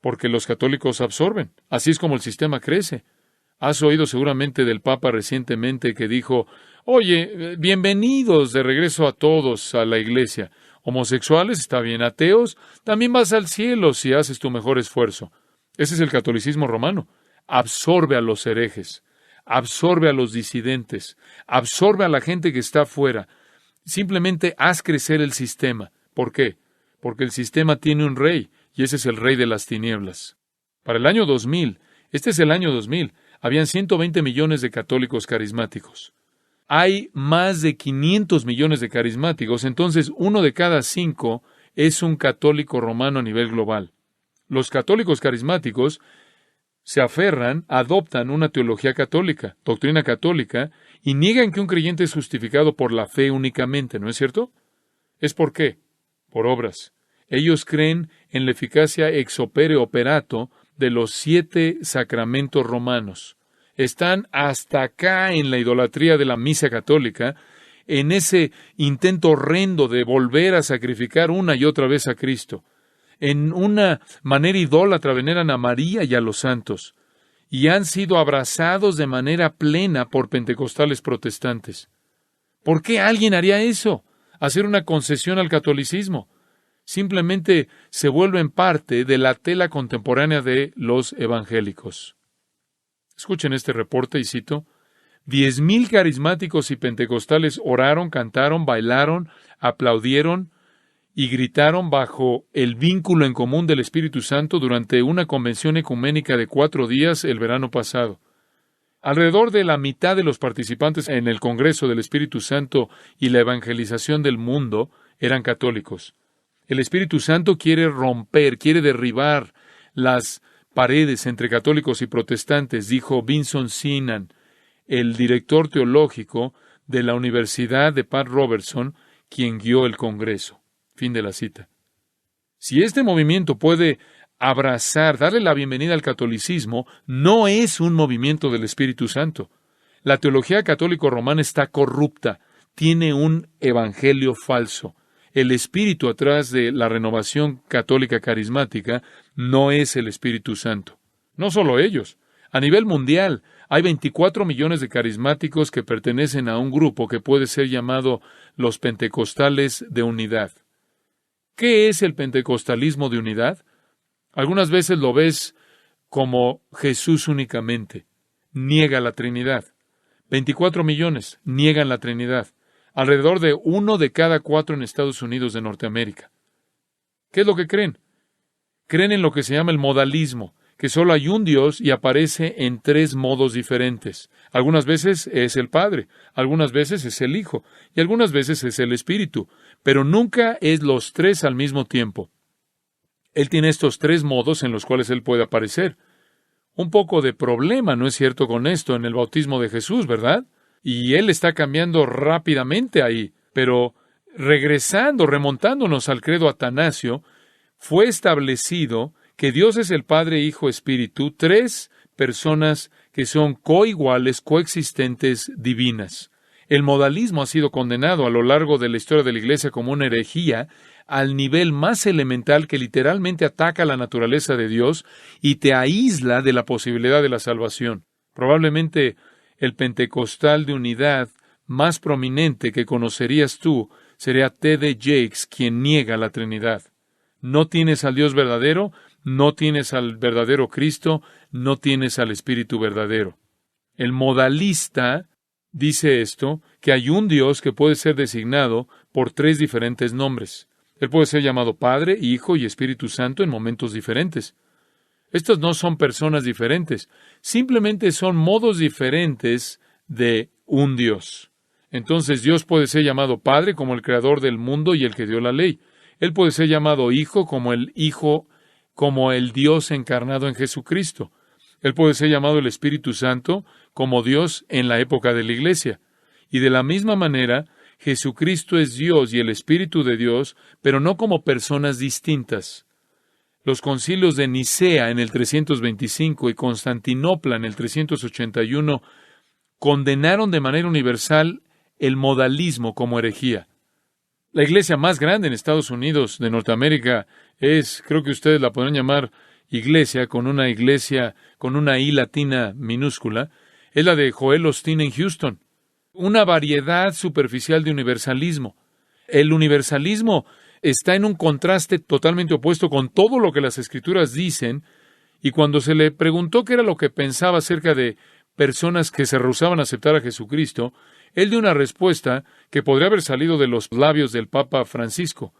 Porque los católicos absorben. Así es como el sistema crece. Has oído seguramente del Papa recientemente que dijo, oye, bienvenidos de regreso a todos a la iglesia. Homosexuales, está bien, ateos, también vas al cielo si haces tu mejor esfuerzo. Ese es el catolicismo romano. Absorbe a los herejes, absorbe a los disidentes, absorbe a la gente que está afuera. Simplemente haz crecer el sistema. ¿Por qué? Porque el sistema tiene un rey, y ese es el rey de las tinieblas. Para el año 2000, este es el año 2000, habían 120 millones de católicos carismáticos. Hay más de 500 millones de carismáticos, entonces 1 de cada 5 es un católico romano a nivel global. Los católicos carismáticos se aferran, adoptan una teología católica, doctrina católica, y niegan que un creyente es justificado por la fe únicamente, ¿no es cierto? ¿Es por qué? Por obras. Ellos creen en la eficacia ex opere operato de los 7 sacramentos romanos. Están hasta acá en la idolatría de la misa católica, en ese intento horrendo de volver a sacrificar una y otra vez a Cristo. En una manera idólatra veneran a María y a los santos, y han sido abrazados de manera plena por pentecostales protestantes. ¿Por qué alguien haría eso? Hacer una concesión al catolicismo. Simplemente se vuelven parte de la tela contemporánea de los evangélicos. Escuchen este reporte y cito, 10,000 carismáticos y pentecostales oraron, cantaron, bailaron, aplaudieron y gritaron bajo el vínculo en común del Espíritu Santo durante una convención ecuménica de 4 días el verano pasado. Alrededor de la mitad de los participantes en el Congreso del Espíritu Santo y la evangelización del mundo eran católicos. El Espíritu Santo quiere romper, quiere derribar las paredes entre católicos y protestantes, dijo Vinson Synan, el director teológico de la Universidad de Pat Robertson, quien guió el Congreso. Fin de la cita. Si este movimiento puede abrazar, darle la bienvenida al catolicismo, no es un movimiento del Espíritu Santo. La teología católico-romana está corrupta, tiene un evangelio falso. El espíritu atrás de la renovación católica carismática no es el Espíritu Santo. No solo ellos. A nivel mundial, hay 24 millones de carismáticos que pertenecen a un grupo que puede ser llamado los pentecostales de unidad. ¿Qué es el pentecostalismo de unidad? Algunas veces lo ves como Jesús únicamente. Niega la Trinidad. 24 millones niegan la Trinidad. Alrededor de 1 de cada 4 en Estados Unidos de Norteamérica. ¿Qué es lo que creen? Creen en lo que se llama el modalismo, que solo hay un Dios y aparece en 3 modos diferentes. Algunas veces es el Padre, algunas veces es el Hijo, y algunas veces es el Espíritu, pero nunca es los 3 al mismo tiempo. Él tiene estos 3 modos en los cuales Él puede aparecer. Un poco de problema, ¿no es cierto?, con esto en el bautismo de Jesús, ¿verdad? Y Él está cambiando rápidamente ahí, pero remontándonos al credo atanasio, fue establecido que Dios es el Padre, Hijo, Espíritu, 3 personas que son coiguales, coexistentes, divinas. El modalismo ha sido condenado a lo largo de la historia de la Iglesia como una herejía al nivel más elemental que literalmente ataca la naturaleza de Dios y te aísla de la posibilidad de la salvación. Probablemente el pentecostal de unidad más prominente que conocerías tú sería T.D. Jakes, quien niega la Trinidad. No tienes al Dios verdadero, no tienes al verdadero Cristo, no tienes al Espíritu verdadero. El modalista dice esto, que hay un Dios que puede ser designado por 3 diferentes nombres. Él puede ser llamado Padre, Hijo y Espíritu Santo en momentos diferentes. Estos no son personas diferentes, simplemente son modos diferentes de un Dios. Entonces Dios puede ser llamado Padre como el creador del mundo y el que dio la ley. Él puede ser llamado Hijo, como el Dios encarnado en Jesucristo. Él puede ser llamado el Espíritu Santo, como Dios en la época de la Iglesia. Y de la misma manera, Jesucristo es Dios y el Espíritu de Dios, pero no como personas distintas. Los concilios de Nicea en el 325 y Constantinopla en el 381 condenaron de manera universal el modalismo como herejía. La iglesia más grande en Estados Unidos de Norteamérica es, creo que ustedes la podrán llamar iglesia con una I latina minúscula, es la de Joel Osteen en Houston. Una variedad superficial de universalismo. El universalismo está en un contraste totalmente opuesto con todo lo que las Escrituras dicen, y cuando se le preguntó qué era lo que pensaba acerca de personas que se rehusaban a aceptar a Jesucristo, él dio una respuesta que podría haber salido de los labios del Papa Francisco.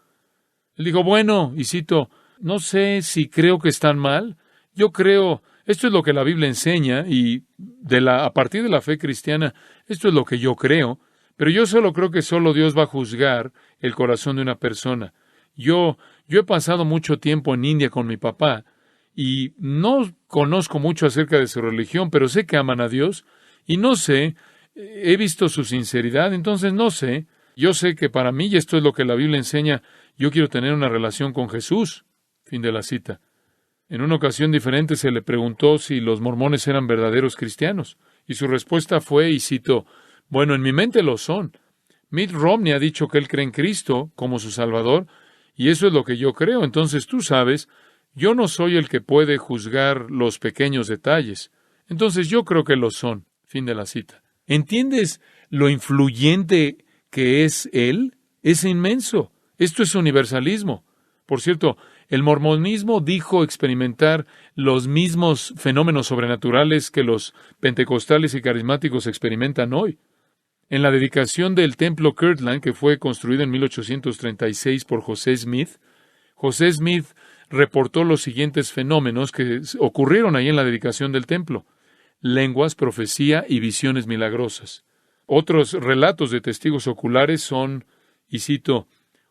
Él dijo, bueno, y cito, no sé si creo que están mal, yo creo, esto es lo que la Biblia enseña, y a partir de la fe cristiana, esto es lo que yo creo, pero yo solo creo que solo Dios va a juzgar el corazón de una persona. Yo he pasado mucho tiempo en India con mi papá, y no conozco mucho acerca de su religión, pero sé que aman a Dios, y no sé, he visto su sinceridad, entonces no sé, yo sé que para mí, y esto es lo que la Biblia enseña, yo quiero tener una relación con Jesús. Fin de la cita. En una ocasión diferente se le preguntó si los mormones eran verdaderos cristianos, y su respuesta fue, y cito, bueno, en mi mente lo son. Mitt Romney ha dicho que él cree en Cristo como su Salvador, y eso es lo que yo creo. Entonces tú sabes, yo no soy el que puede juzgar los pequeños detalles. Entonces yo creo que lo son. Fin de la cita. ¿Entiendes lo influyente que es él? Es inmenso. Esto es universalismo. Por cierto, el mormonismo dijo experimentar los mismos fenómenos sobrenaturales que los pentecostales y carismáticos experimentan hoy. En la dedicación del templo Kirtland, que fue construido en 1836 por José Smith reportó los siguientes fenómenos que ocurrieron ahí en la dedicación del templo. lenguas, profecía y visiones milagrosas. Otros relatos de testigos oculares son, y cito,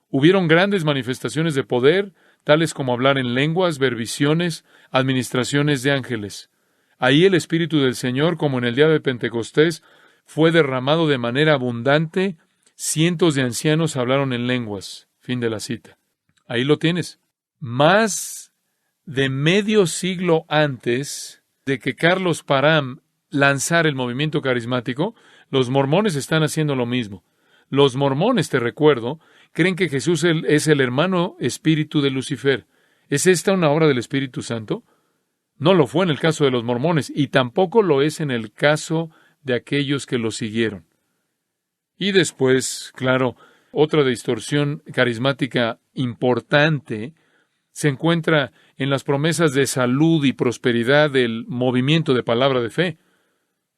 hubieron grandes manifestaciones de poder, tales como hablar en lenguas, ver visiones, administraciones de ángeles. Ahí el Espíritu del Señor, como en el día de Pentecostés, fue derramado de manera abundante. Cientos de ancianos hablaron en lenguas. Fin de la cita. Ahí lo tienes. Más de medio siglo antes de que Carlos Parham lanzara el movimiento carismático, los mormones están haciendo lo mismo. Los mormones, te recuerdo, creen que Jesús es el hermano espíritu de Lucifer. ¿Es esta una obra del Espíritu Santo? No lo fue en el caso de los mormones, y tampoco lo es en el caso de aquellos que lo siguieron. Y después, claro, otra distorsión carismática importante se encuentra en las promesas de salud y prosperidad del movimiento de palabra de fe.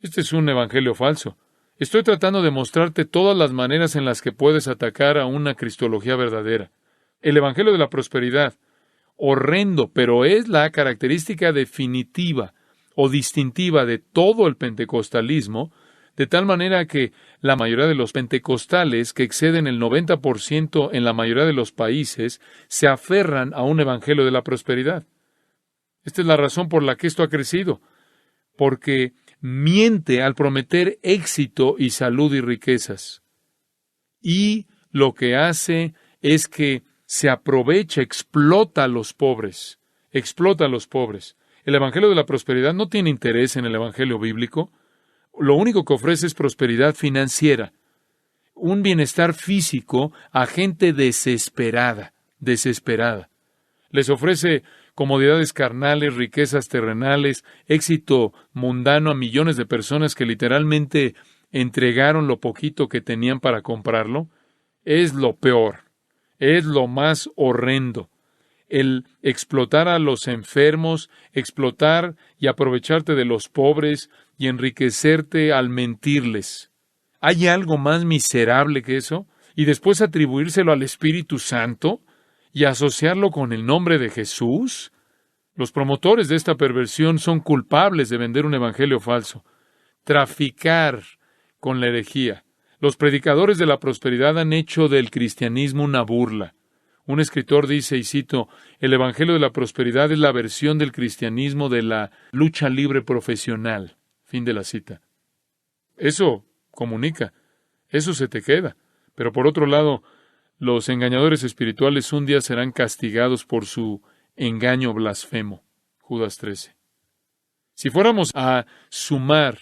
Este es un evangelio falso. Estoy tratando de mostrarte todas las maneras en las que puedes atacar a una cristología verdadera. El evangelio de la prosperidad, horrendo, pero es la característica definitiva o distintiva de todo el pentecostalismo, de tal manera que la mayoría de los pentecostales, que exceden el 90% en la mayoría de los países, se aferran a un evangelio de la prosperidad. Esta es la razón por la que esto ha crecido, porque miente al prometer éxito y salud y riquezas. Y lo que hace es que se aprovecha, explota a los pobres. Explota a los pobres. El evangelio de la prosperidad no tiene interés en el evangelio bíblico. Lo único que ofrece es prosperidad financiera, un bienestar físico a gente desesperada. Les ofrece comodidades carnales, riquezas terrenales, éxito mundano a millones de personas que literalmente entregaron lo poquito que tenían para comprarlo. Es lo peor, es lo más horrendo. El explotar a los enfermos, explotar y aprovecharte de los pobres y enriquecerte al mentirles. ¿Hay algo más miserable que eso? Y después atribuírselo al Espíritu Santo y asociarlo con el nombre de Jesús. Los promotores de esta perversión son culpables de vender un evangelio falso, traficar con la herejía. Los predicadores de la prosperidad han hecho del cristianismo una burla. Un escritor dice, y cito, el evangelio de la prosperidad es la versión del cristianismo de la lucha libre profesional. Fin de la cita. Eso comunica, eso se te queda. Pero por otro lado, los engañadores espirituales un día serán castigados por su engaño blasfemo. Judas 13. Si fuéramos a sumar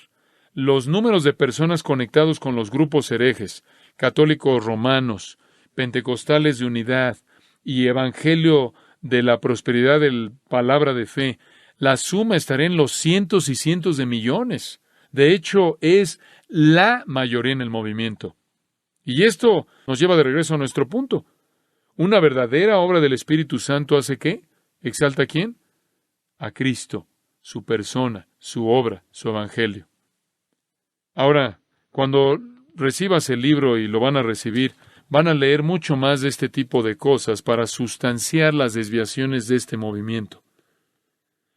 los números de personas conectados con los grupos herejes, católicos romanos, pentecostales de unidad y evangelio de la prosperidad del palabra de fe, la suma estaría en los cientos y cientos de millones. De hecho, es la mayoría en el movimiento. Y esto nos lleva de regreso a nuestro punto. ¿Una verdadera obra del Espíritu Santo hace qué? ¿Exalta a quién? A Cristo, su persona, su obra, su evangelio. Ahora, cuando recibas el libro y lo van a recibir, van a leer mucho más de este tipo de cosas para sustanciar las desviaciones de este movimiento.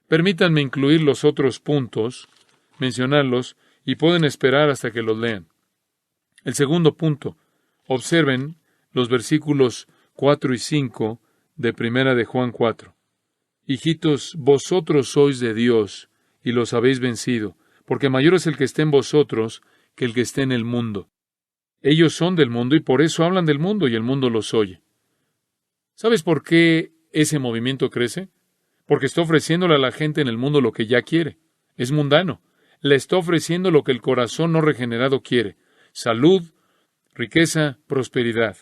Permítanme incluir los otros puntos, mencionarlos, y pueden esperar hasta que los lean. El segundo punto, observen los versículos 4 y 5 de Primera de Juan 4. Hijitos, vosotros sois de Dios, y los habéis vencido, porque mayor es el que esté en vosotros que el que esté en el mundo. Ellos son del mundo y por eso hablan del mundo y el mundo los oye. ¿Sabes por qué ese movimiento crece? Porque está ofreciéndole a la gente en el mundo lo que ya quiere. Es mundano. Le está ofreciendo lo que el corazón no regenerado quiere. Salud, riqueza, prosperidad.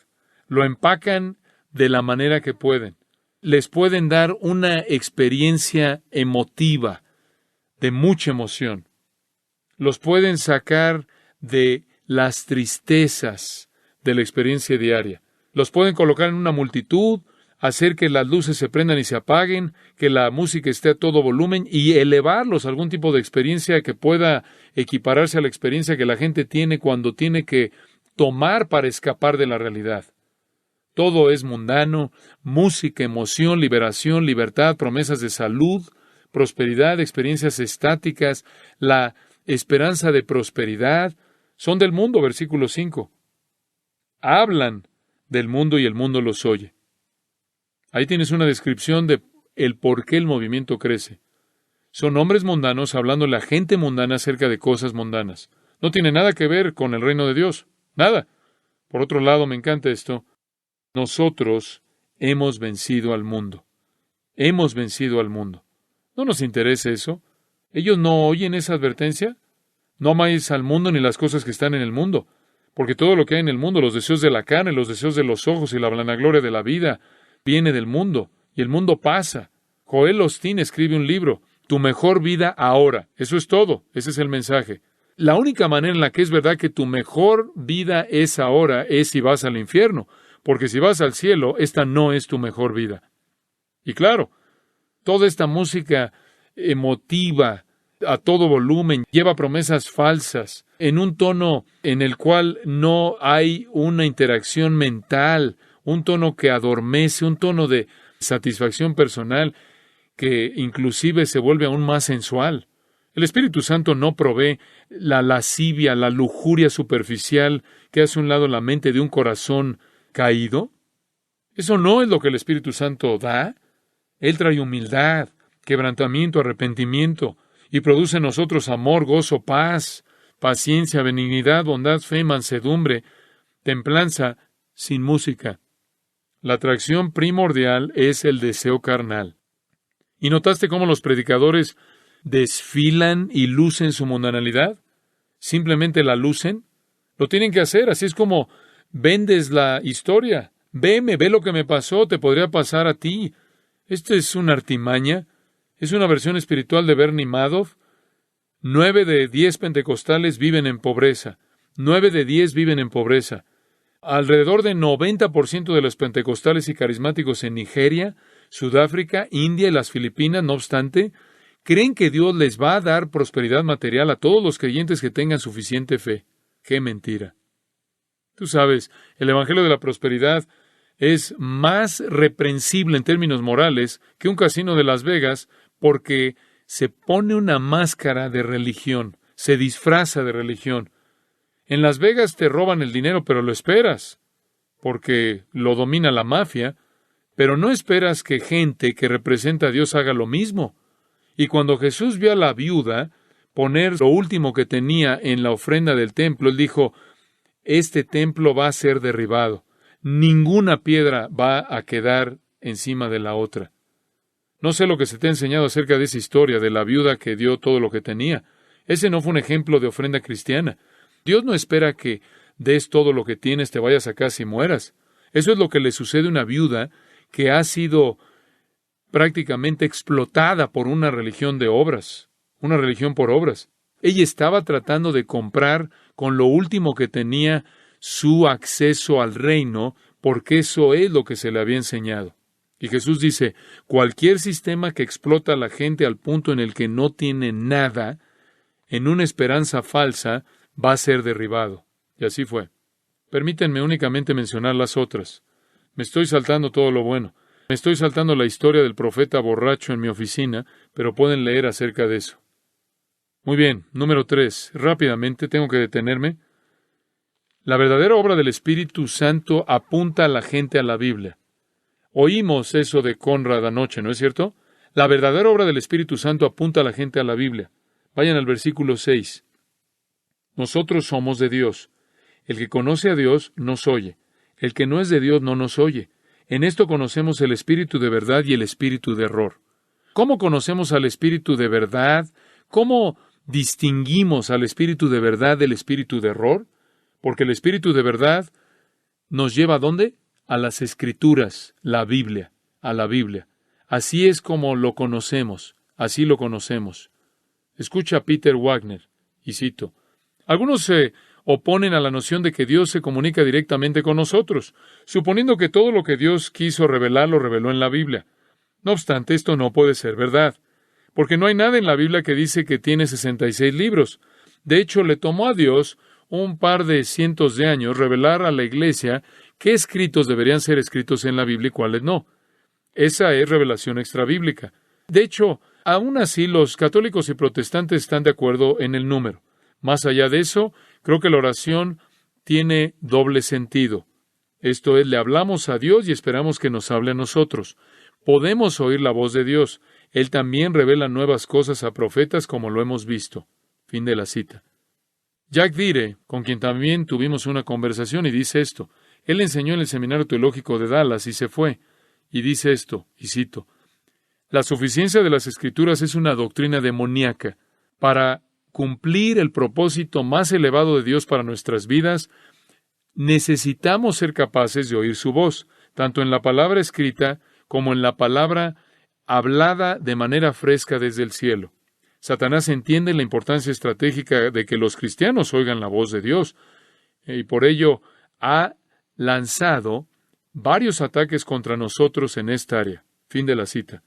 Lo empacan de la manera que pueden. Les pueden dar una experiencia emotiva, de mucha emoción. Los pueden sacar de las tristezas de la experiencia diaria. Los pueden colocar en una multitud, hacer que las luces se prendan y se apaguen, que la música esté a todo volumen y elevarlos a algún tipo de experiencia que pueda equipararse a la experiencia que la gente tiene cuando tiene que tomar para escapar de la realidad. Todo es mundano, música, emoción, liberación, libertad, promesas de salud, prosperidad, experiencias estáticas, la esperanza de prosperidad, son del mundo, versículo 5. Hablan del mundo y el mundo los oye. Ahí tienes una descripción de el por qué el movimiento crece. Son hombres mundanos hablándole a gente mundana acerca de cosas mundanas. No tiene nada que ver con el reino de Dios. Nada. Por otro lado, me encanta esto. Nosotros hemos vencido al mundo. Hemos vencido al mundo. ¿No nos interesa eso? ¿Ellos no oyen esa advertencia? No amáis al mundo ni las cosas que están en el mundo. Porque todo lo que hay en el mundo, los deseos de la carne, los deseos de los ojos y la vanagloria de la vida, viene del mundo. Y el mundo pasa. Joel Osteen escribe un libro, Tu mejor vida ahora. Eso es todo. Ese es el mensaje. La única manera en la que es verdad que tu mejor vida es ahora es si vas al infierno. Porque si vas al cielo, esta no es tu mejor vida. Y claro, toda esta música emotiva, a todo volumen, lleva promesas falsas, en un tono en el cual no hay una interacción mental, un tono que adormece, un tono de satisfacción personal que inclusive se vuelve aún más sensual. El Espíritu Santo no provee la lascivia, la lujuria superficial que hace a un lado la mente de un corazón caído. Eso no es lo que el Espíritu Santo da. Él trae humildad, quebrantamiento, arrepentimiento, y produce en nosotros amor, gozo, paz, paciencia, benignidad, bondad, fe, mansedumbre, templanza, sin música. La atracción primordial es el deseo carnal. ¿Y notaste cómo los predicadores desfilan y lucen su mundanalidad? ¿Simplemente la lucen? Lo tienen que hacer, así es como vendes la historia. Ve lo que me pasó, te podría pasar a ti. Esto es una artimaña. Es una versión espiritual de Bernie Madoff. 9 de 10 pentecostales viven en pobreza. 9 de 10 viven en pobreza. Alrededor de 90% de los pentecostales y carismáticos en Nigeria, Sudáfrica, India y las Filipinas, no obstante, creen que Dios les va a dar prosperidad material a todos los creyentes que tengan suficiente fe. ¡Qué mentira! Tú sabes, el Evangelio de la Prosperidad es más reprensible en términos morales que un casino de Las Vegas porque se pone una máscara de religión, se disfraza de religión. En Las Vegas te roban el dinero, pero lo esperas, porque lo domina la mafia, pero no esperas que gente que representa a Dios haga lo mismo. Y cuando Jesús vio a la viuda poner lo último que tenía en la ofrenda del templo, Él dijo, este templo va a ser derribado. Ninguna piedra va a quedar encima de la otra. No sé lo que se te ha enseñado acerca de esa historia de la viuda que dio todo lo que tenía. Ese no fue un ejemplo de ofrenda cristiana. Dios no espera que des todo lo que tienes, te vayas a casa y mueras. Eso es lo que le sucede a una viuda que ha sido prácticamente explotada por una religión de obras, una religión por obras. Ella estaba tratando de comprar con lo último que tenía su acceso al reino, porque eso es lo que se le había enseñado. Y Jesús dice, cualquier sistema que explota a la gente al punto en el que no tiene nada, en una esperanza falsa, va a ser derribado. Y así fue. Permítanme únicamente mencionar las otras. Me estoy saltando todo lo bueno. Me estoy saltando la historia del profeta borracho en mi oficina, pero pueden leer acerca de eso. Muy bien, número 3. Rápidamente, tengo que detenerme. La verdadera obra del Espíritu Santo apunta a la gente a la Biblia. Oímos eso de Conrad anoche, ¿no es cierto? La verdadera obra del Espíritu Santo apunta a la gente a la Biblia. Vayan al versículo 6. Nosotros somos de Dios. El que conoce a Dios nos oye. El que no es de Dios no nos oye. En esto conocemos el espíritu de verdad y el espíritu de error. ¿Cómo conocemos al espíritu de verdad? ¿Cómo distinguimos al espíritu de verdad del espíritu de error? Porque el espíritu de verdad nos lleva ¿a dónde? A las Escrituras, la Biblia, a la Biblia. Así es como lo conocemos, así lo conocemos. Escucha a Peter Wagner, y cito, algunos se oponen a la noción de que Dios se comunica directamente con nosotros, suponiendo que todo lo que Dios quiso revelar lo reveló en la Biblia. No obstante, esto no puede ser verdad, porque no hay nada en la Biblia que dice que tiene 66 libros. De hecho, le tomó a Dios un par de cientos de años revelar a la Iglesia qué escritos deberían ser escritos en la Biblia y cuáles no. Esa es revelación extrabíblica. De hecho, Aún así, los católicos y protestantes están de acuerdo en el número. Más allá de eso, creo que la oración tiene doble sentido. Esto es, le hablamos a Dios y esperamos que nos hable a nosotros. Podemos oír la voz de Dios. Él también revela nuevas cosas a profetas, como lo hemos visto. Fin de la cita. Jack Dire, con quien también tuvimos una conversación, y dice esto. Él enseñó en el Seminario Teológico de Dallas y se fue. Y dice esto, y cito: la suficiencia de las Escrituras es una doctrina demoníaca. Para cumplir el propósito más elevado de Dios para nuestras vidas, necesitamos ser capaces de oír su voz, tanto en la palabra escrita como en la palabra hablada de manera fresca desde el cielo. Satanás entiende la importancia estratégica de que los cristianos oigan la voz de Dios, y por ello ha lanzado varios ataques contra nosotros en esta área. Fin de la cita.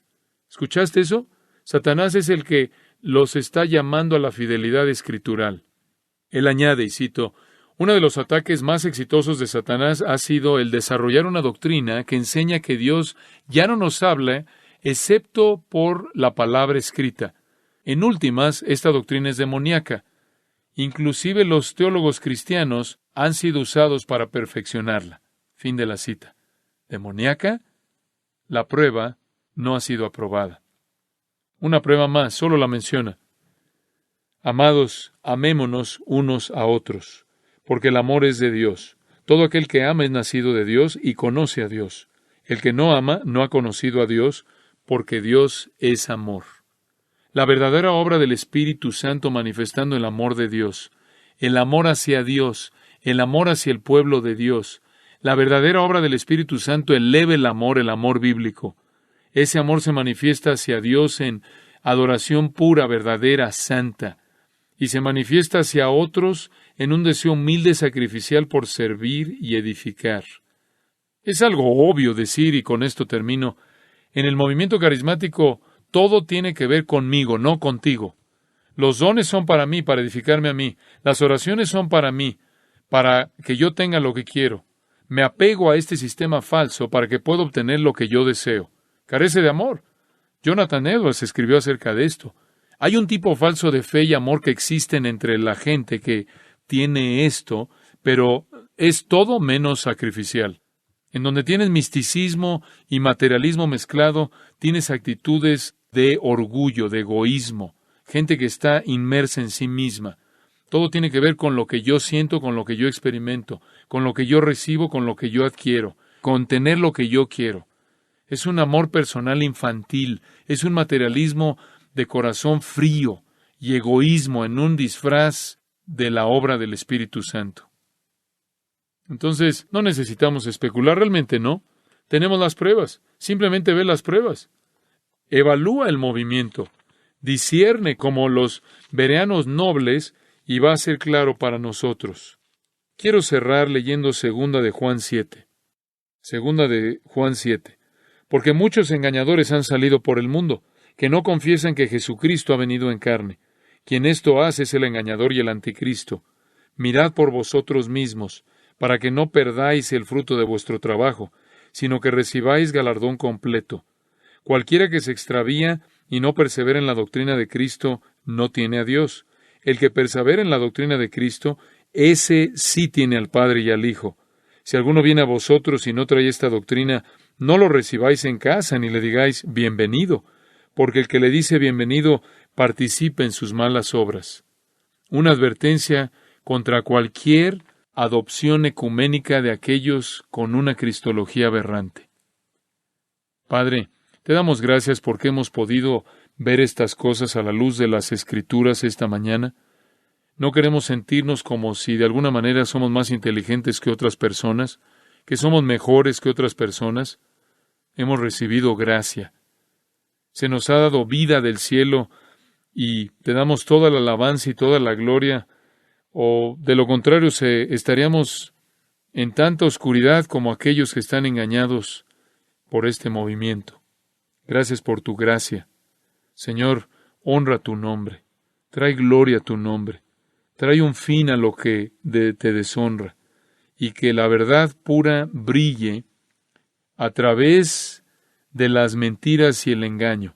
¿Escuchaste eso? Satanás es el que los está llamando a la fidelidad escritural. Él añade, y cito: uno de los ataques más exitosos de Satanás ha sido el desarrollar una doctrina que enseña que Dios ya no nos habla excepto por la palabra escrita. En últimas, esta doctrina es demoníaca. Inclusive los teólogos cristianos han sido usados para perfeccionarla. Fin de la cita. ¿Demoníaca? La prueba no ha sido aprobada. Una prueba más, solo la menciona. Amados, amémonos unos a otros, porque el amor es de Dios. Todo aquel que ama es nacido de Dios y conoce a Dios. El que no ama no ha conocido a Dios, porque Dios es amor. La verdadera obra del Espíritu Santo manifestando el amor de Dios, el amor hacia Dios, el amor hacia el pueblo de Dios. La verdadera obra del Espíritu Santo eleva el amor bíblico. Ese amor se manifiesta hacia Dios en adoración pura, verdadera, santa, y se manifiesta hacia otros en un deseo humilde sacrificial por servir y edificar. Es algo obvio decir, y con esto termino, en el movimiento carismático todo tiene que ver conmigo, no contigo. Los dones son para mí, para edificarme a mí. Las oraciones son para mí, para que yo tenga lo que quiero. Me apego a este sistema falso para que pueda obtener lo que yo deseo. Carece de amor. Jonathan Edwards escribió acerca de esto. Hay un tipo falso de fe y amor que existen entre la gente que tiene esto, pero es todo menos sacrificial. En donde tienes misticismo y materialismo mezclado, tienes actitudes de orgullo, de egoísmo, gente que está inmersa en sí misma. Todo tiene que ver con lo que yo siento, con lo que yo experimento, con lo que yo recibo, con lo que yo adquiero, con tener lo que yo quiero. Es un amor personal infantil, es un materialismo de corazón frío y egoísmo en un disfraz de la obra del Espíritu Santo. Entonces, no necesitamos especular, realmente no. Tenemos las pruebas, simplemente ve las pruebas. Evalúa el movimiento, discierne como los bereanos nobles y va a ser claro para nosotros. Quiero cerrar leyendo segunda de Juan 7. Segunda de Juan 7. Porque muchos engañadores han salido por el mundo, que no confiesan que Jesucristo ha venido en carne. Quien esto hace es el engañador y el anticristo. Mirad por vosotros mismos, para que no perdáis el fruto de vuestro trabajo, sino que recibáis galardón completo. Cualquiera que se extravía y no persevera en la doctrina de Cristo, no tiene a Dios. El que persevera en la doctrina de Cristo, ese sí tiene al Padre y al Hijo. Si alguno viene a vosotros y no trae esta doctrina, no lo recibáis en casa ni le digáis bienvenido, porque el que le dice bienvenido participa en sus malas obras. Una advertencia contra cualquier adopción ecuménica de aquellos con una cristología aberrante. Padre, te damos gracias porque hemos podido ver estas cosas a la luz de las Escrituras esta mañana. No queremos sentirnos como si de alguna manera somos más inteligentes que otras personas, que somos mejores que otras personas. Hemos recibido gracia. Se nos ha dado vida del cielo y te damos toda la alabanza y toda la gloria, o de lo contrario estaríamos en tanta oscuridad como aquellos que están engañados por este movimiento. Gracias por tu gracia. Señor, honra tu nombre. Trae gloria a tu nombre. Trae un fin a lo que te deshonra. Y que la verdad pura brille a través de las mentiras y el engaño.